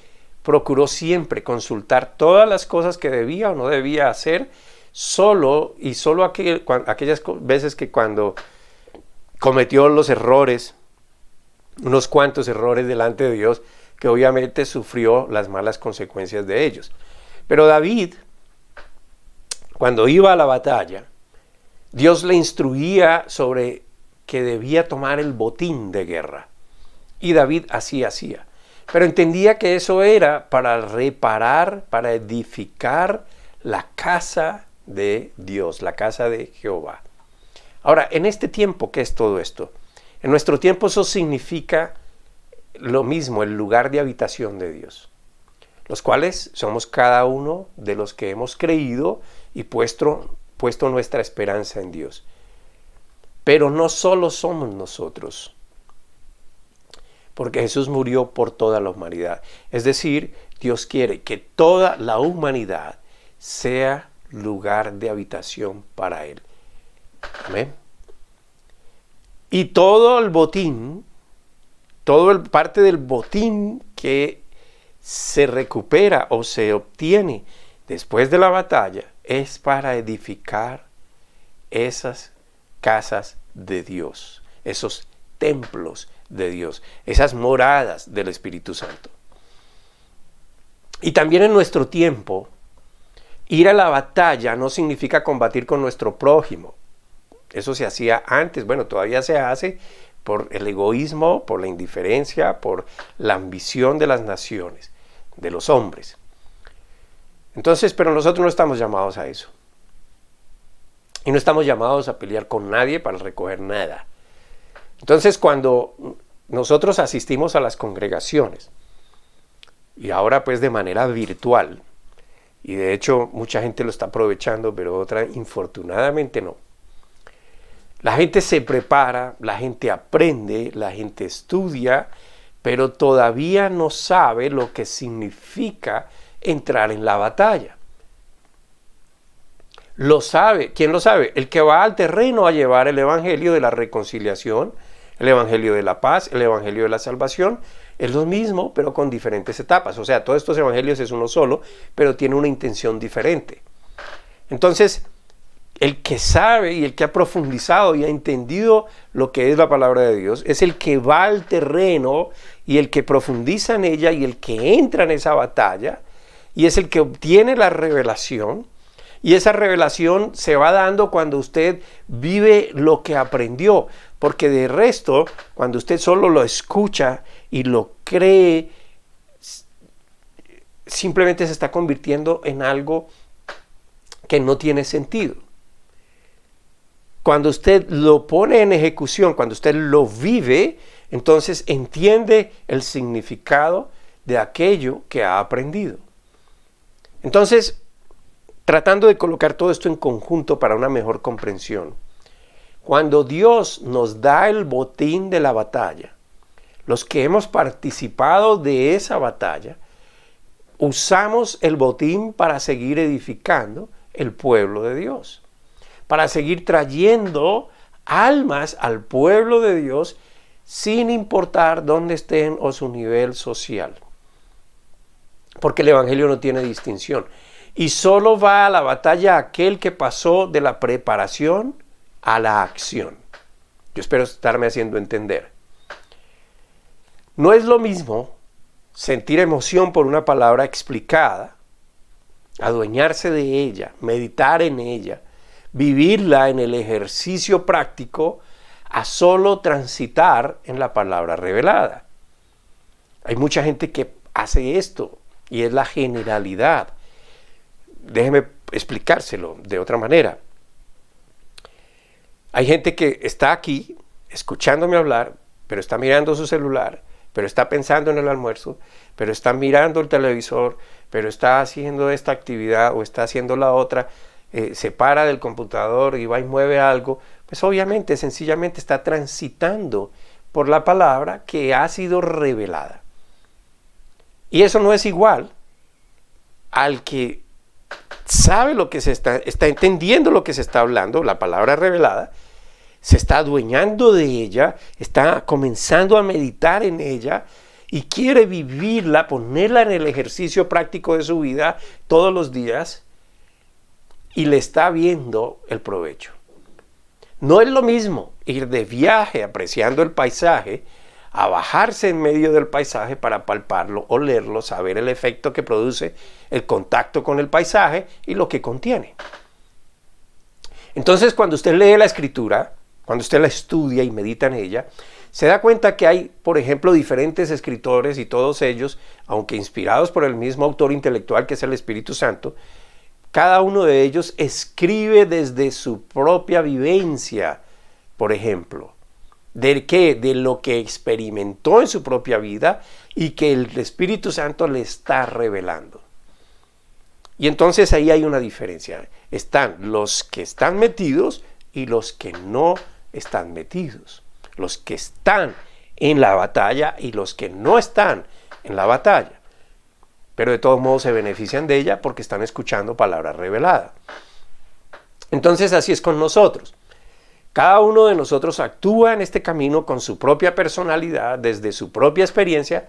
procuró siempre consultar todas las cosas que debía o no debía hacer, solo aquellas veces que cuando cometió los errores, unos cuantos errores delante de Dios, que obviamente sufrió las malas consecuencias de ellos. Pero David, cuando iba a la batalla, Dios le instruía sobre que debía tomar el botín de guerra. Y David así hacía. Pero entendía que eso era para reparar, para edificar la casa de Dios, la casa de Jehová. Ahora, en este tiempo, ¿qué es todo esto? En nuestro tiempo eso significa lo mismo, el lugar de habitación de Dios, los cuales somos cada uno de los que hemos creído y puesto nuestra esperanza en Dios. Pero no solo somos nosotros, porque Jesús murió por toda la humanidad. Es decir, Dios quiere que toda la humanidad sea lugar de habitación para Él. Amén. Y todo el botín, parte del botín que se recupera o se obtiene después de la batalla es para edificar esas casas de Dios, esos templos de Dios, esas moradas del Espíritu Santo. Y también en nuestro tiempo, ir a la batalla no significa combatir con nuestro prójimo. Eso se hacía antes, bueno, todavía se hace por el egoísmo, por la indiferencia, por la ambición de las naciones, de los hombres. Entonces, pero nosotros no estamos llamados a eso. Y no estamos llamados a pelear con nadie para recoger nada. Entonces, cuando nosotros asistimos a las congregaciones, y ahora pues de manera virtual, y de hecho mucha gente lo está aprovechando, pero otra infortunadamente no. La gente se prepara, la gente aprende, la gente estudia, pero todavía no sabe lo que significa entrar en la batalla. Lo sabe, ¿quién lo sabe? El que va al terreno a llevar el evangelio de la reconciliación, el evangelio de la paz, el evangelio de la salvación, es lo mismo, pero con diferentes etapas. O sea, todos estos evangelios es uno solo, pero tiene una intención diferente. Entonces, el que sabe y el que ha profundizado y ha entendido lo que es la palabra de Dios, es el que va al terreno y el que profundiza en ella y el que entra en esa batalla, y es el que obtiene la revelación. Y esa revelación se va dando cuando usted vive lo que aprendió, porque de resto, cuando usted solo lo escucha y lo cree, simplemente se está convirtiendo en algo que no tiene sentido. Cuando usted lo pone en ejecución, cuando usted lo vive, entonces entiende el significado de aquello que ha aprendido. Entonces, tratando de colocar todo esto en conjunto para una mejor comprensión, cuando Dios nos da el botín de la batalla, los que hemos participado de esa batalla, usamos el botín para seguir edificando el pueblo de Dios, para seguir trayendo almas al pueblo de Dios sin importar dónde estén o su nivel social. Porque el evangelio no tiene distinción. Y solo va a la batalla aquel que pasó de la preparación a la acción. Yo espero estarme haciendo entender. No es lo mismo sentir emoción por una palabra explicada, adueñarse de ella, meditar en ella, vivirla en el ejercicio práctico, a solo transitar en la palabra revelada. Hay mucha gente que hace esto y es la generalidad. Déjeme explicárselo de otra manera. Hay gente que está aquí escuchándome hablar, pero está mirando su celular, pero está pensando en el almuerzo, pero está mirando el televisor, pero está haciendo esta actividad o está haciendo la otra, se para del computador y va y mueve algo. Pues obviamente, sencillamente está transitando por la palabra que ha sido revelada. Y eso no es igual al que sabe lo que se está entendiendo lo que se está hablando, la palabra revelada, se está adueñando de ella, está comenzando a meditar en ella y quiere vivirla, ponerla en el ejercicio práctico de su vida todos los días y le está viendo el provecho. No es lo mismo ir de viaje apreciando el paisaje a bajarse en medio del paisaje para palparlo, olerlo, saber el efecto que produce el contacto con el paisaje y lo que contiene. Entonces, cuando usted lee la Escritura, cuando usted la estudia y medita en ella, se da cuenta que hay, por ejemplo, diferentes escritores y todos ellos, aunque inspirados por el mismo autor intelectual que es el Espíritu Santo, cada uno de ellos escribe desde su propia vivencia, por ejemplo. ¿De qué? De lo que experimentó en su propia vida y que el Espíritu Santo le está revelando. Y entonces ahí hay una diferencia. Están los que están metidos y los que no están metidos. Los que están en la batalla y los que no están en la batalla. Pero de todos modos se benefician de ella porque están escuchando palabra revelada. Entonces así es con nosotros. Cada uno de nosotros actúa en este camino con su propia personalidad, desde su propia experiencia,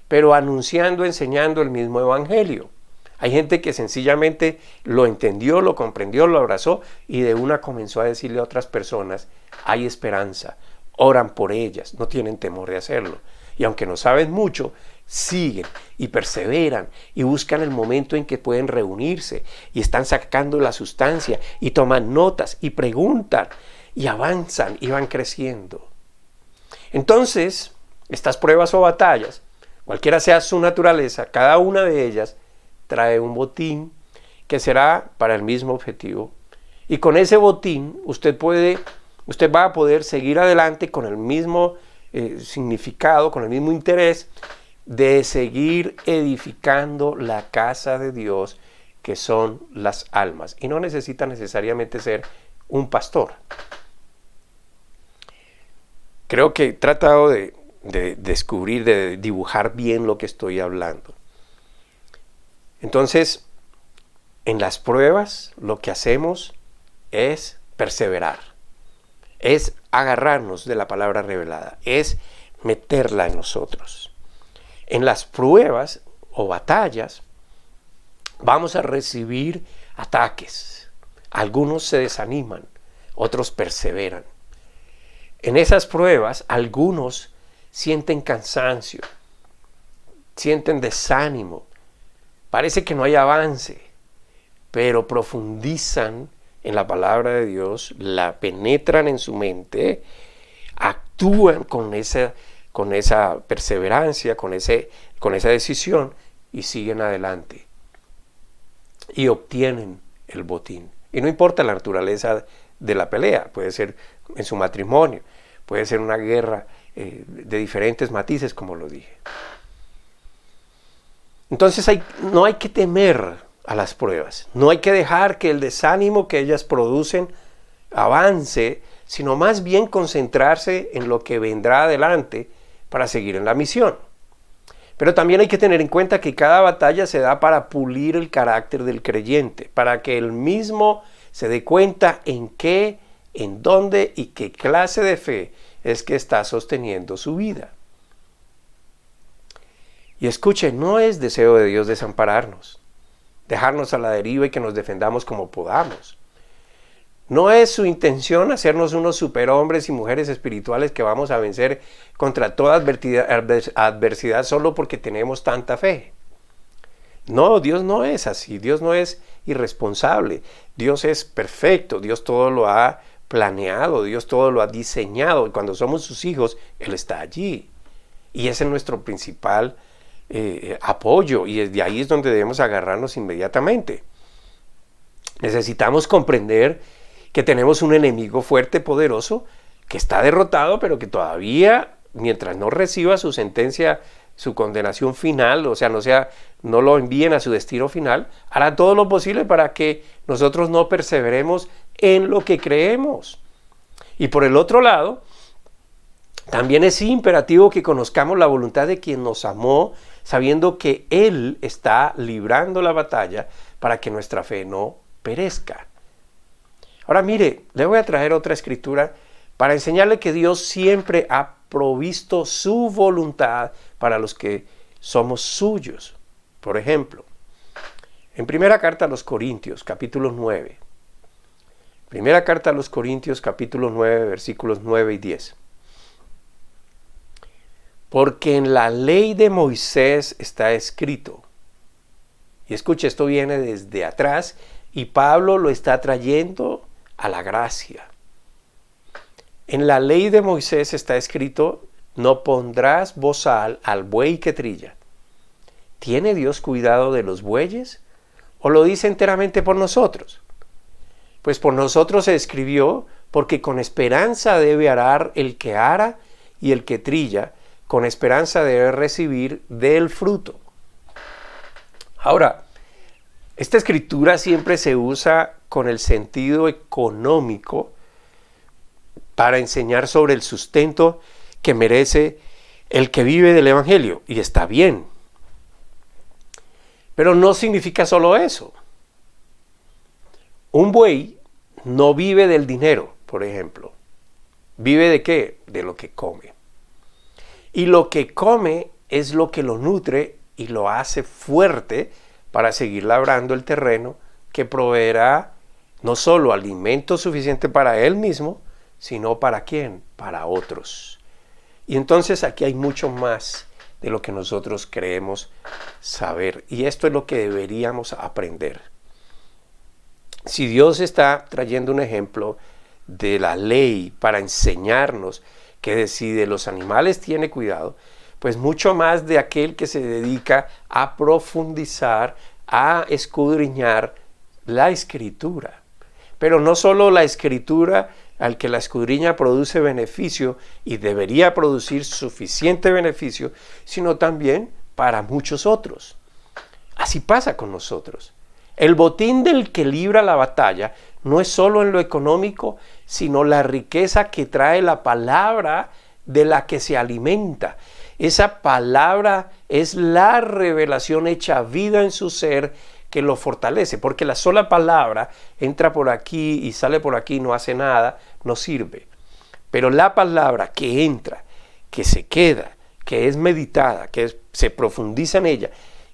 pero anunciando, enseñando el mismo evangelio. Hay gente que sencillamente lo entendió, lo comprendió, lo abrazó y de una comenzó a decirle a otras personas, hay esperanza, oran por ellas, no tienen temor de hacerlo. Y aunque no saben mucho, siguen y perseveran y buscan el momento en que pueden reunirse y están sacando la sustancia y toman notas y preguntan y avanzan y van creciendo. Entonces, estas pruebas o batallas, cualquiera sea su naturaleza, cada una de ellas trae un botín que será para el mismo objetivo. Y con ese botín usted va a poder seguir adelante con el mismo significado, con el mismo interés de seguir edificando la casa de Dios, que son las almas. Y no necesita necesariamente ser un pastor. Creo que he tratado de descubrir, de dibujar bien lo que estoy hablando. Entonces, en las pruebas lo que hacemos es perseverar, es agarrarnos de la palabra revelada, es meterla en nosotros. En las pruebas o batallas vamos a recibir ataques. Algunos se desaniman, otros perseveran. En esas pruebas, algunos sienten cansancio, sienten desánimo, parece que no hay avance, pero profundizan en la palabra de Dios, la penetran en su mente, actúan con esa perseverancia, con esa decisión y siguen adelante y obtienen el botín. Y no importa la naturaleza de la pelea, puede ser en su matrimonio, puede ser una guerra de diferentes matices, como lo dije. Entonces no hay que temer a las pruebas, no hay que dejar que el desánimo que ellas producen avance, sino más bien concentrarse en lo que vendrá adelante para seguir en la misión. Pero también hay que tener en cuenta que cada batalla se da para pulir el carácter del creyente, para que él mismo se dé cuenta en qué, en dónde y qué clase de fe es que está sosteniendo su vida. Y escuche, no es deseo de Dios desampararnos, dejarnos a la deriva y que nos defendamos como podamos. No es su intención hacernos unos superhombres y mujeres espirituales que vamos a vencer contra toda adversidad solo porque tenemos tanta fe. No, Dios no es así, Dios no es irresponsable, Dios es perfecto, Dios todo lo ha planeado, Dios todo lo ha diseñado, y cuando somos sus hijos, Él está allí. Y ese es nuestro principal apoyo, y desde ahí es donde debemos agarrarnos inmediatamente. Necesitamos comprender que tenemos un enemigo fuerte, poderoso, que está derrotado, pero que todavía, mientras no reciba su sentencia, su condenación final, o sea, no lo envíen a su destino final, hará todo lo posible para que nosotros no perseveremos en lo que creemos. Y por el otro lado, también es imperativo que conozcamos la voluntad de quien nos amó, sabiendo que Él está librando la batalla para que nuestra fe no perezca. Ahora mire, le voy a traer otra escritura para enseñarle que Dios siempre ha provisto su voluntad para los que somos suyos. Por ejemplo, en primera carta a los Corintios, capítulo 9. Primera carta a los Corintios, capítulo 9, versículos 9 y 10. Porque en la ley de Moisés está escrito, y escuche, esto viene desde atrás, y Pablo lo está trayendo a la gracia. En la ley de Moisés está escrito, no pondrás bozal al buey que trilla. ¿Tiene Dios cuidado de los bueyes? ¿O lo dice enteramente por nosotros? Pues por nosotros se escribió, porque con esperanza debe arar el que ara, y el que trilla, con esperanza debe recibir del fruto. Ahora, esta escritura siempre se usa con el sentido económico para enseñar sobre el sustento que merece el que vive del Evangelio, y está bien. Pero no significa solo eso. Un buey no vive del dinero, por ejemplo. ¿Vive de qué? De lo que come. Y lo que come es lo que lo nutre y lo hace fuerte para seguir labrando el terreno que proveerá no solo alimento suficiente para él mismo, sino para ¿quién? Para otros. Y entonces aquí hay mucho más de lo que nosotros creemos saber. Y esto es lo que deberíamos aprender. Si Dios está trayendo un ejemplo de la ley para enseñarnos que si de los animales tiene cuidado, pues mucho más de aquel que se dedica a profundizar, a escudriñar la Escritura. Pero no solo la Escritura, al que la escudriña produce beneficio y debería producir suficiente beneficio, sino también para muchos otros. Así pasa con nosotros. El botín del que libra la batalla no es solo en lo económico, sino la riqueza que trae la palabra de la que se alimenta. Esa palabra es la revelación hecha vida en su ser que lo fortalece, porque la sola palabra entra por aquí y sale por aquí, no hace nada, no sirve. Pero la palabra que entra, que se queda, que es meditada, que se profundiza en ella,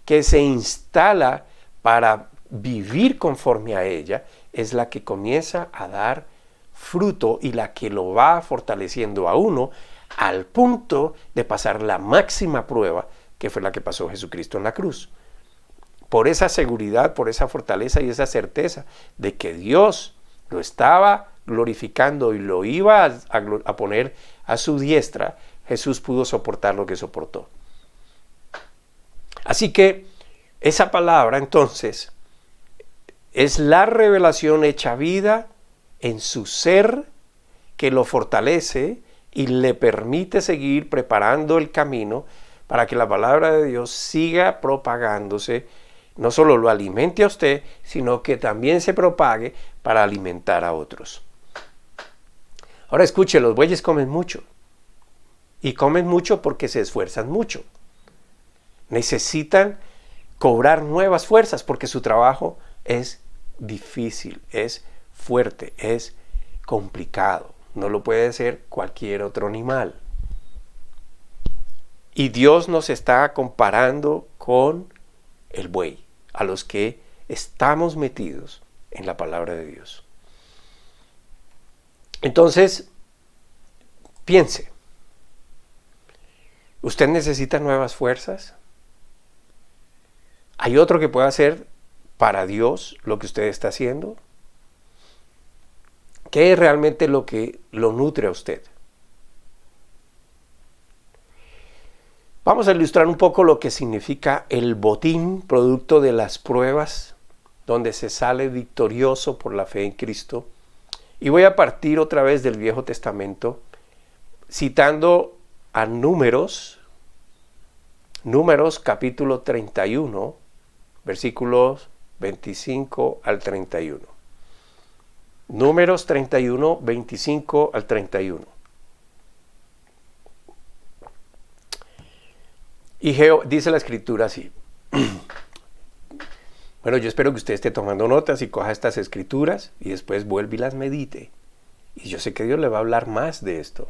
que se instala para vivir conforme a ella, es la que comienza a dar fruto y la que lo va fortaleciendo a uno al punto de pasar la máxima prueba, que fue la que pasó Jesucristo en la cruz. Por esa seguridad, por esa fortaleza y esa certeza de que Dios lo estaba glorificando y lo iba a poner a su diestra, Jesús pudo soportar lo que soportó. Así que esa palabra entonces es la revelación hecha vida en su ser que lo fortalece y le permite seguir preparando el camino para que la palabra de Dios siga propagándose, no solo lo alimente a usted, sino que también se propague para alimentar a otros. Ahora escuche, los bueyes comen mucho, y comen mucho porque se esfuerzan mucho. Necesitan cobrar nuevas fuerzas porque su trabajo es difícil, es fuerte, es complicado. No lo puede hacer cualquier otro animal. Y Dios nos está comparando con el buey, a los que estamos metidos en la palabra de Dios. Entonces, piense, ¿usted necesita nuevas fuerzas? ¿Hay otro que pueda hacer para Dios lo que usted está haciendo? ¿Qué es realmente lo que lo nutre a usted? Vamos a ilustrar un poco lo que significa el botín, producto de las pruebas, donde se sale victorioso por la fe en Cristo. Y voy a partir otra vez del Viejo Testamento, citando a Números capítulo 31, versículos 25 al 31. Números 31, 25 al 31. Y dice la escritura así. Bueno, yo espero que usted esté tomando notas y coja estas escrituras y después vuelva y las medite. Y yo sé que Dios le va a hablar más de esto.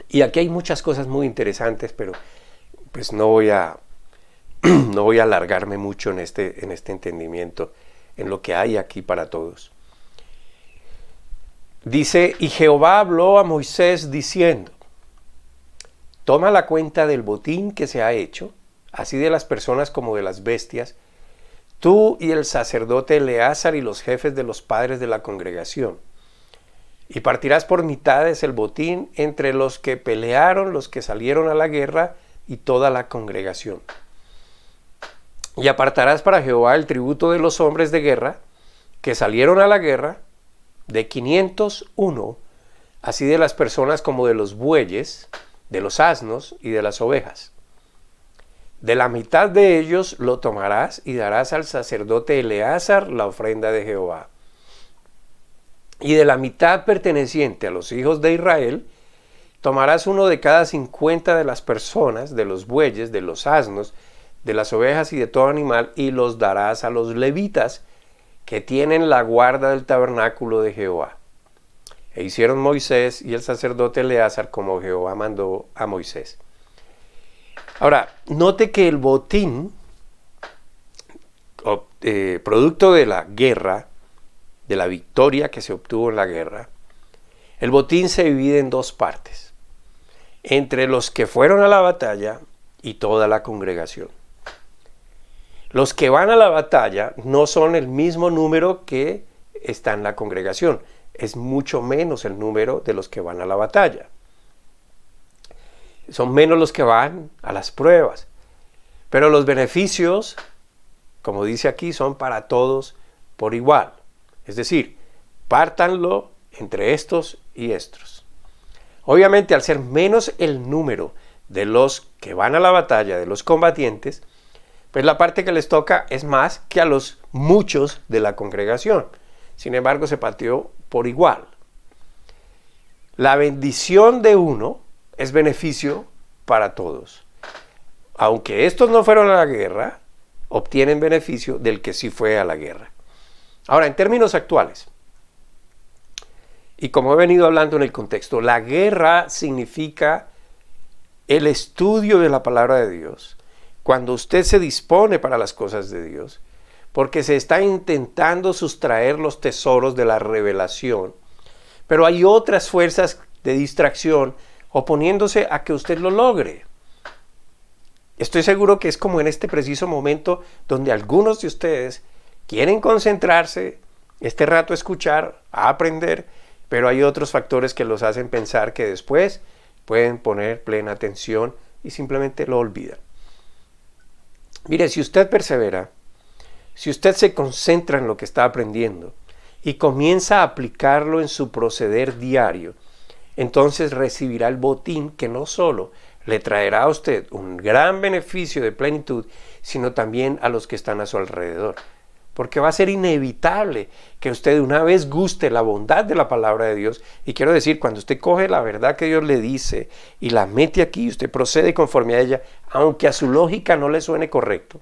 Y aquí hay muchas cosas muy interesantes, pero pues no voy a alargarme mucho en este entendimiento, en lo que hay aquí para todos. Dice, y Jehová habló a Moisés diciendo, toma la cuenta del botín que se ha hecho, así de las personas como de las bestias, tú y el sacerdote Eleazar y los jefes de los padres de la congregación. Y partirás por mitades el botín entre los que pelearon, los que salieron a la guerra y toda la congregación. Y apartarás para Jehová el tributo de los hombres de guerra que salieron a la guerra, de 501, así de las personas como de los bueyes, de los asnos y de las ovejas. De la mitad de ellos lo tomarás y darás al sacerdote Eleazar la ofrenda de Jehová. y de la mitad perteneciente a los hijos de Israel, tomarás uno de cada 50 de las personas, de los bueyes, de los asnos, de las ovejas y de todo animal, y los darás a los levitas que tienen la guarda del tabernáculo de Jehová. E hicieron Moisés y el sacerdote Eleazar como Jehová mandó a Moisés. Ahora, note que el botín, producto de la guerra, de la victoria que se obtuvo en la guerra, el botín se divide en dos partes, entre los que fueron a la batalla y toda la congregación. Los que van a la batalla no son el mismo número que está en la congregación, es mucho menos el número de los que van a la batalla. Son menos los que van a las pruebas, pero los beneficios, como dice aquí, son para todos por igual. Es decir, pártanlo entre estos y estos. Obviamente, al ser menos el número de los que van a la batalla, de los combatientes, pues la parte que les toca es más que a los muchos de la congregación. Sin embargo, se partió por igual. La bendición de uno es beneficio para todos. Aunque estos no fueron a la guerra, obtienen beneficio del que sí fue a la guerra. Ahora, en términos actuales, y como he venido hablando en el contexto, la guerra significa el estudio de la palabra de Dios, cuando usted se dispone para las cosas de Dios, porque se está intentando sustraer los tesoros de la revelación, pero hay otras fuerzas de distracción oponiéndose a que usted lo logre. Estoy seguro que es como en este preciso momento donde algunos de ustedes quieren concentrarse, este rato escuchar, a aprender, pero hay otros factores que los hacen pensar que después pueden poner plena atención y simplemente lo olvidan. Mire, si usted persevera, si usted se concentra en lo que está aprendiendo y comienza a aplicarlo en su proceder diario, entonces recibirá el botín que no solo le traerá a usted un gran beneficio de plenitud, sino también a los que están a su alrededor. Porque va a ser inevitable que usted una vez guste la bondad de la palabra de Dios. Y quiero decir, cuando usted coge la verdad que Dios le dice y la mete aquí, usted procede conforme a ella, aunque a su lógica no le suene correcto,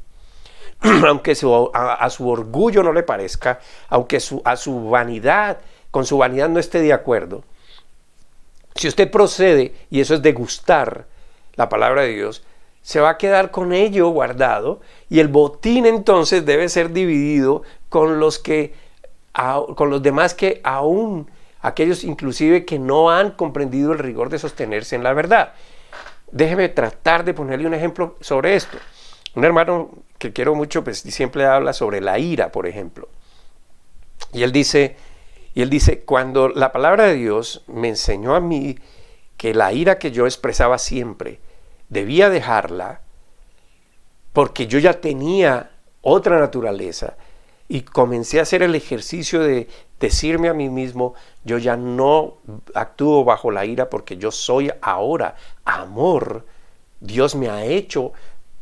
aunque a su orgullo no le parezca, aunque a su vanidad, con su vanidad no esté de acuerdo. Si usted procede, y eso es degustar la palabra de Dios, se va a quedar con ello guardado, y el botín entonces debe ser dividido con los demás que aún, aquellos inclusive que no han comprendido el rigor de sostenerse en la verdad. Déjeme tratar de ponerle un ejemplo sobre esto. Un hermano que quiero mucho, pues siempre habla sobre la ira, por ejemplo. Y él dice, cuando la palabra de Dios me enseñó a mí que la ira que yo expresaba siempre, debía dejarla, porque yo ya tenía otra naturaleza, y comencé a hacer el ejercicio de decirme a mí mismo, yo ya no actúo bajo la ira, porque yo soy ahora amor. Dios me ha hecho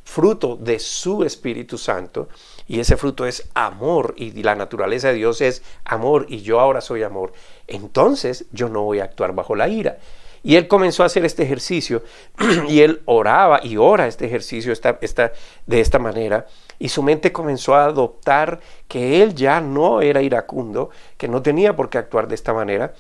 fruto de su Espíritu Santo, y ese fruto es amor, y la naturaleza de Dios es amor, y yo ahora soy amor. Entonces yo no voy a actuar bajo la ira. Y él comenzó a hacer este ejercicio, y él oraba y ora este ejercicio de esta manera, y su mente comenzó a adoptar que él ya no era iracundo, que no tenía por qué actuar de esta manera.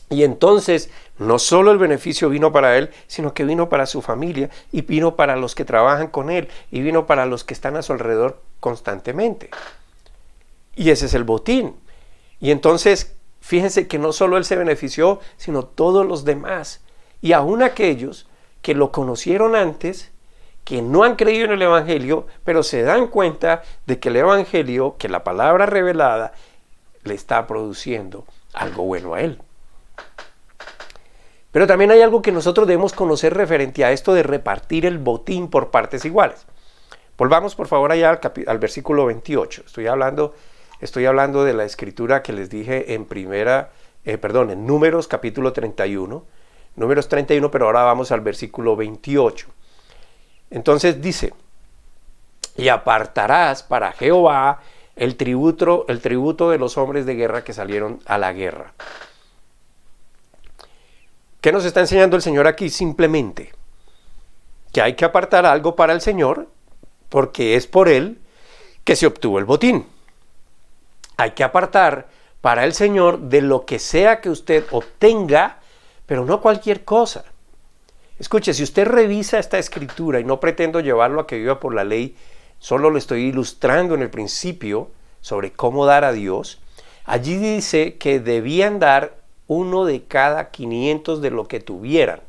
Y entonces no solo el beneficio vino para él, sino que vino para su familia, y vino para los que trabajan con él, y vino para los que están a su alrededor constantemente. Y ese es el botín. Y entonces fíjense que no solo él se benefició, sino todos los demás. Y aún aquellos que lo conocieron antes, que no han creído en el Evangelio, pero se dan cuenta de que el Evangelio, que la palabra revelada, le está produciendo algo bueno a él. Pero también hay algo que nosotros debemos conocer referente a esto de repartir el botín por partes iguales. Volvamos por favor allá al versículo 28. Estoy hablando de la escritura que les dije en Números capítulo 31. Números 31, pero ahora vamos al versículo 28. Entonces dice, y apartarás para Jehová el tributo de los hombres de guerra que salieron a la guerra. ¿Qué nos está enseñando el Señor aquí? Simplemente que hay que apartar algo para el Señor, porque es por Él que se obtuvo el botín. Hay que apartar para el Señor de lo que sea que usted obtenga, pero no cualquier cosa. Escuche, si usted revisa esta escritura, y no pretendo llevarlo a que viva por la ley, solo le estoy ilustrando en el principio sobre cómo dar a Dios, allí dice que debían dar 1 de cada 500 de lo que tuvieran.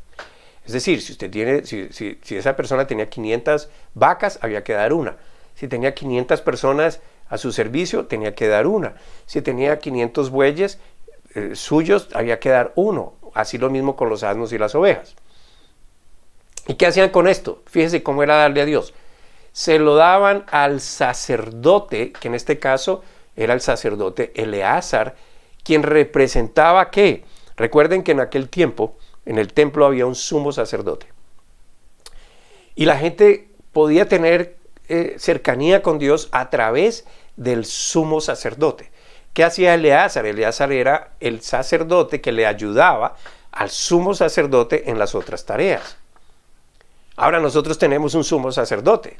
Es decir, si usted tiene, si esa persona tenía 500 vacas, había que dar una. Si tenía 500 personas a su servicio, tenía que dar una. Si tenía 500 bueyes suyos, había que dar uno. Así lo mismo con los asnos y las ovejas. ¿Y qué hacían con esto? Fíjese cómo era darle a Dios. Se lo daban al sacerdote, que en este caso era el sacerdote Eleazar, quien representaba ¿qué? Recuerden que en aquel tiempo, en el templo había un sumo sacerdote. Y la gente podía tener cercanía con Dios a través del sumo sacerdote. ¿Qué hacía Eleazar? Eleazar era el sacerdote que le ayudaba al sumo sacerdote en las otras tareas. Ahora nosotros tenemos un sumo sacerdote.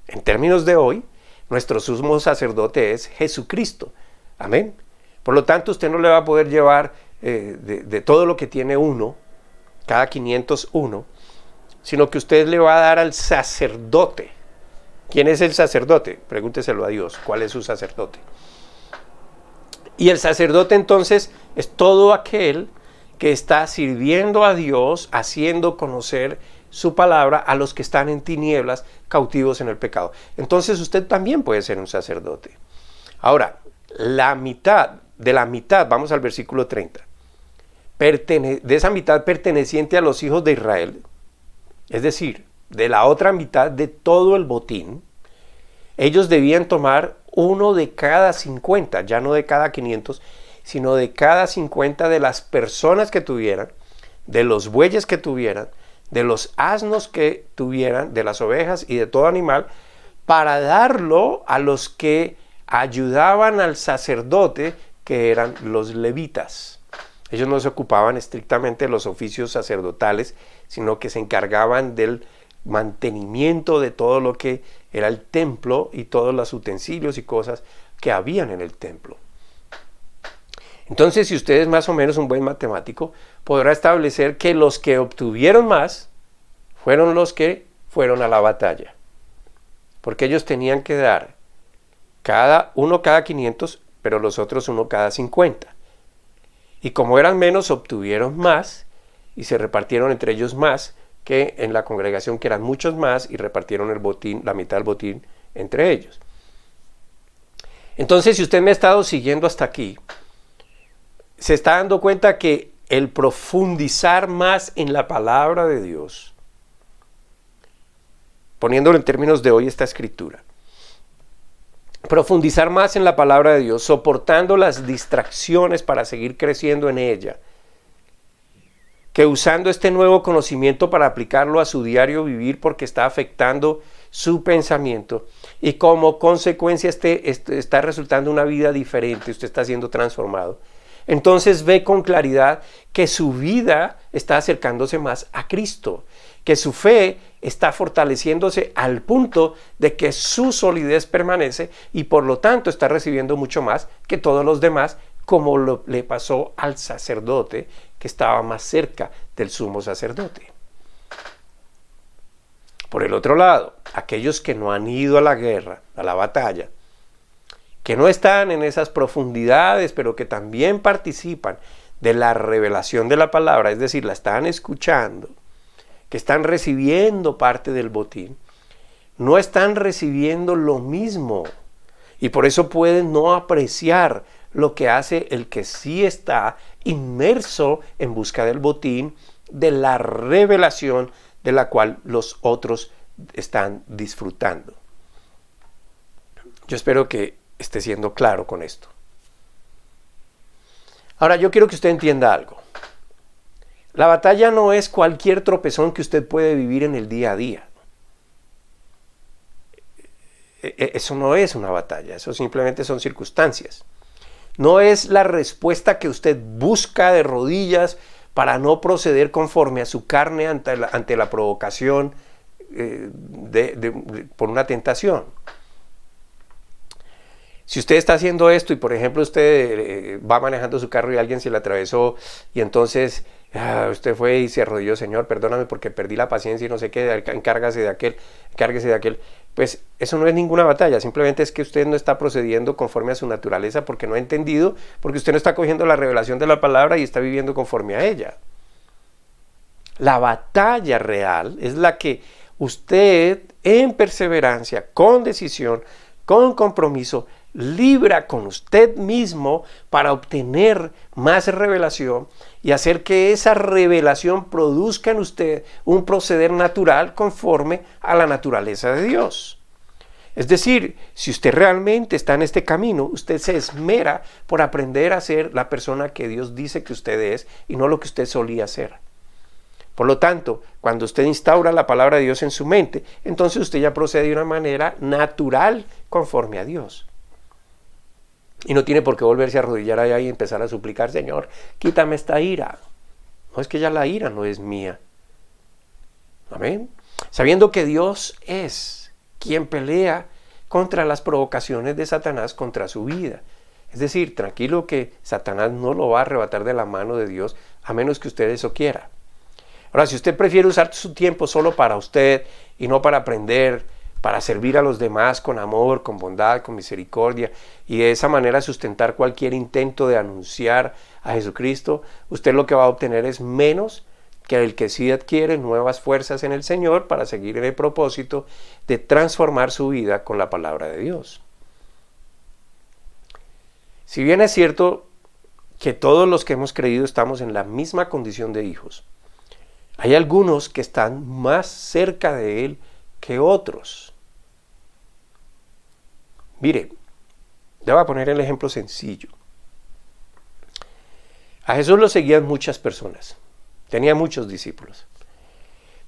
En términos de hoy, nuestro sumo sacerdote es Jesucristo. Amén. Por lo tanto, usted no le va a poder llevar de todo lo que tiene uno, cada 501, sino que usted le va a dar al sacerdote. ¿Quién es el sacerdote? Pregúnteselo a Dios. ¿Cuál es su sacerdote? Y el sacerdote entonces es todo aquel que está sirviendo a Dios, haciendo conocer su palabra a los que están en tinieblas, cautivos en el pecado. Entonces usted también puede ser un sacerdote. Ahora, de la mitad, vamos al versículo 30, de esa mitad perteneciente a los hijos de Israel, es decir, de la otra mitad de todo el botín, ellos debían tomar 1 de cada 50, ya no de cada 500, sino de cada 50 de las personas que tuvieran, de los bueyes que tuvieran, de los asnos que tuvieran, de las ovejas y de todo animal, para darlo a los que ayudaban al sacerdote, que eran los levitas. Ellos no se ocupaban estrictamente de los oficios sacerdotales, sino que se encargaban del mantenimiento de todo lo que era el templo y todos los utensilios y cosas que habían en el templo. Entonces, si usted es más o menos un buen matemático, podrá establecer que los que obtuvieron más fueron los que fueron a la batalla. Porque ellos tenían que dar uno cada 500, pero los otros 1 cada 50. Y como eran menos, obtuvieron más y se repartieron entre ellos más que en la congregación, que eran muchos más, y repartieron el botín, la mitad del botín entre ellos. Entonces, si usted me ha estado siguiendo hasta aquí, se está dando cuenta que el profundizar más en la palabra de Dios, poniéndolo en términos de hoy esta escritura, profundizar más en la palabra de Dios, soportando las distracciones para seguir creciendo en ella, que usando este nuevo conocimiento para aplicarlo a su diario vivir, porque está afectando su pensamiento y como consecuencia está resultando una vida diferente, usted está siendo transformado. Entonces ve con claridad que su vida está acercándose más a Cristo, que su fe está fortaleciéndose al punto de que su solidez permanece y por lo tanto está recibiendo mucho más que todos los demás, como le pasó al sacerdote que estaba más cerca del sumo sacerdote. Por el otro lado, aquellos que no han ido a la guerra, a la batalla, que no están en esas profundidades, pero que también participan de la revelación de la palabra, es decir, la están escuchando, que están recibiendo parte del botín, no están recibiendo lo mismo y por eso pueden no apreciar lo que hace el que sí está inmerso en busca del botín, de la revelación de la cual los otros están disfrutando. Yo espero que esté siendo claro con esto. Ahora, yo quiero que usted entienda algo. La batalla no es cualquier tropezón que usted puede vivir en el día a día. eso no es una batalla, eso simplemente son circunstancias. No es la respuesta que usted busca de rodillas para no proceder conforme a su carne ante la provocación por una tentación. Si usted está haciendo esto y por ejemplo usted va manejando su carro y alguien se le atravesó y entonces usted fue y se arrodilló, Señor, perdóname porque perdí la paciencia y no sé qué, encárgase de aquel, pues eso no es ninguna batalla, simplemente es que usted no está procediendo conforme a su naturaleza porque no ha entendido, porque usted no está cogiendo la revelación de la palabra y está viviendo conforme a ella. La batalla real es la que usted en perseverancia, con decisión, con compromiso, libra con usted mismo para obtener más revelación y hacer que esa revelación produzca en usted un proceder natural conforme a la naturaleza de Dios. Es decir, si usted realmente está en este camino, usted se esmera por aprender a ser la persona que Dios dice que usted es y no lo que usted solía ser. Por lo tanto, cuando usted instaura la palabra de Dios en su mente, entonces usted ya procede de una manera natural conforme a Dios. Y no tiene por qué volverse a arrodillar allá y empezar a suplicar, Señor, quítame esta ira. No, es que ya la ira no es mía. Amén. Sabiendo que Dios es quien pelea contra las provocaciones de Satanás contra su vida. Es decir, tranquilo que Satanás no lo va a arrebatar de la mano de Dios a menos que usted eso quiera. Ahora, si usted prefiere usar su tiempo solo para usted y no para aprender, para servir a los demás con amor, con bondad, con misericordia, y de esa manera sustentar cualquier intento de anunciar a Jesucristo, usted lo que va a obtener es menos que el que sí adquiere nuevas fuerzas en el Señor para seguir en el propósito de transformar su vida con la palabra de Dios. Si bien es cierto que todos los que hemos creído estamos en la misma condición de hijos, hay algunos que están más cerca de Él que otros. Mire, le voy a poner el ejemplo sencillo. A Jesús lo seguían muchas personas, tenía muchos discípulos.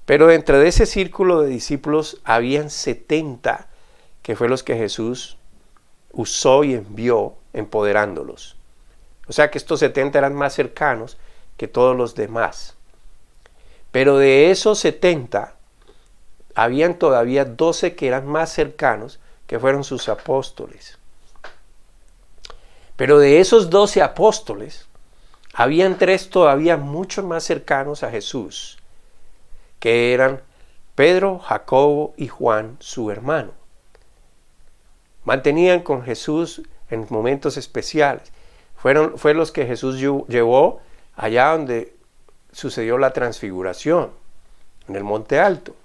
Pero dentro de ese círculo de discípulos habían 70 que fue los que Jesús usó y envió empoderándolos. O sea que estos 70 eran más cercanos que todos los demás. Pero de esos 70, habían todavía 12 que eran más cercanos, que fueron sus apóstoles. Pero de esos 12 apóstoles, habían 3 todavía mucho más cercanos a Jesús, que eran Pedro, Jacobo y Juan, su hermano. Mantenían con Jesús en momentos especiales. Fue los que Jesús llevó allá donde sucedió la transfiguración, en el Monte Alto.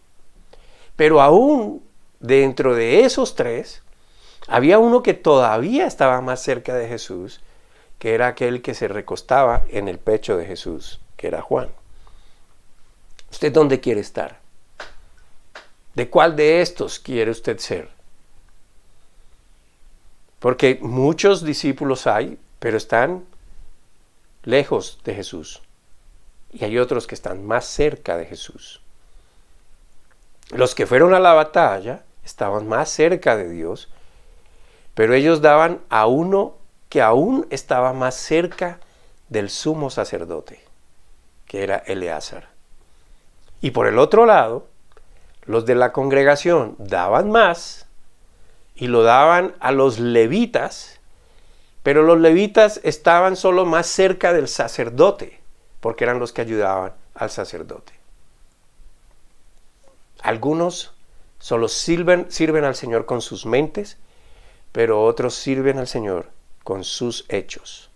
Pero aún dentro de esos 3, había uno que todavía estaba más cerca de Jesús, que era aquel que se recostaba en el pecho de Jesús, que era Juan. ¿Usted dónde quiere estar? ¿De cuál de estos quiere usted ser? Porque muchos discípulos hay, pero están lejos de Jesús. Y hay otros que están más cerca de Jesús. Los que fueron a la batalla estaban más cerca de Dios, pero ellos daban a uno que aún estaba más cerca del sumo sacerdote, que era Eleazar. Y por el otro lado, los de la congregación daban más y lo daban a los levitas, pero los levitas estaban solo más cerca del sacerdote, porque eran los que ayudaban al sacerdote. Algunos solo sirven al Señor con sus mentes, pero otros sirven al Señor con sus hechos.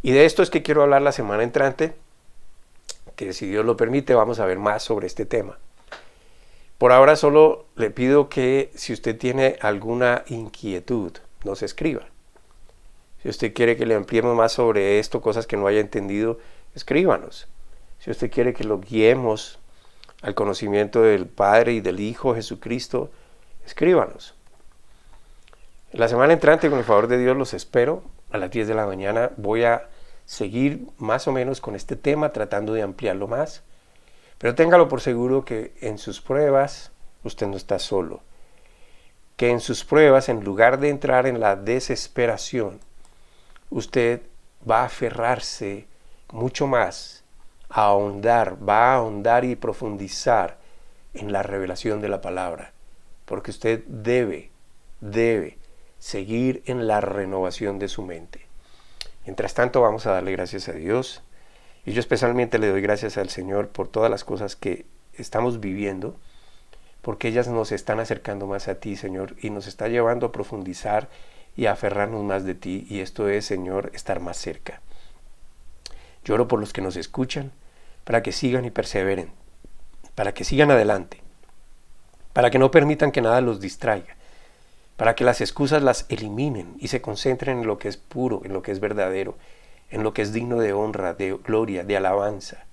Y de esto es que quiero hablar la semana entrante, que si Dios lo permite vamos a ver más sobre este tema. Por ahora solo le pido que si usted tiene alguna inquietud, nos escriba. Si usted quiere que le ampliemos más sobre esto, cosas que no haya entendido, escríbanos. Si usted quiere que lo guiemos al conocimiento del Padre y del Hijo Jesucristo, escríbanos. La semana entrante, con el favor de Dios, los espero a las 10 de la mañana. Voy a seguir más o menos con este tema, tratando de ampliarlo más. Pero téngalo por seguro que en sus pruebas usted no está solo. que en sus pruebas, en lugar de entrar en la desesperación, usted va a aferrarse mucho más, va a ahondar y profundizar en la revelación de la palabra, porque usted debe seguir en la renovación de su mente. Mientras tanto, vamos a darle gracias a Dios, y yo especialmente le doy gracias al Señor por todas las cosas que estamos viviendo, porque ellas nos están acercando más a ti, Señor, y nos está llevando a profundizar y a aferrarnos más de ti, y esto es, Señor, estar más cerca. Yo oro por los que nos escuchan, para que sigan y perseveren, para que sigan adelante, para que no permitan que nada los distraiga, para que las excusas las eliminen y se concentren en lo que es puro, en lo que es verdadero, en lo que es digno de honra, de gloria, de alabanza,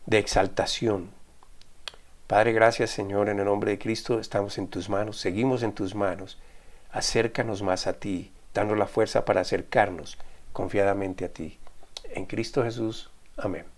de exaltación. Padre, gracias, Señor, en el nombre de Cristo estamos en tus manos, seguimos en tus manos. Acércanos más a ti, danos la fuerza para acercarnos confiadamente a ti. En Cristo Jesús. Amén.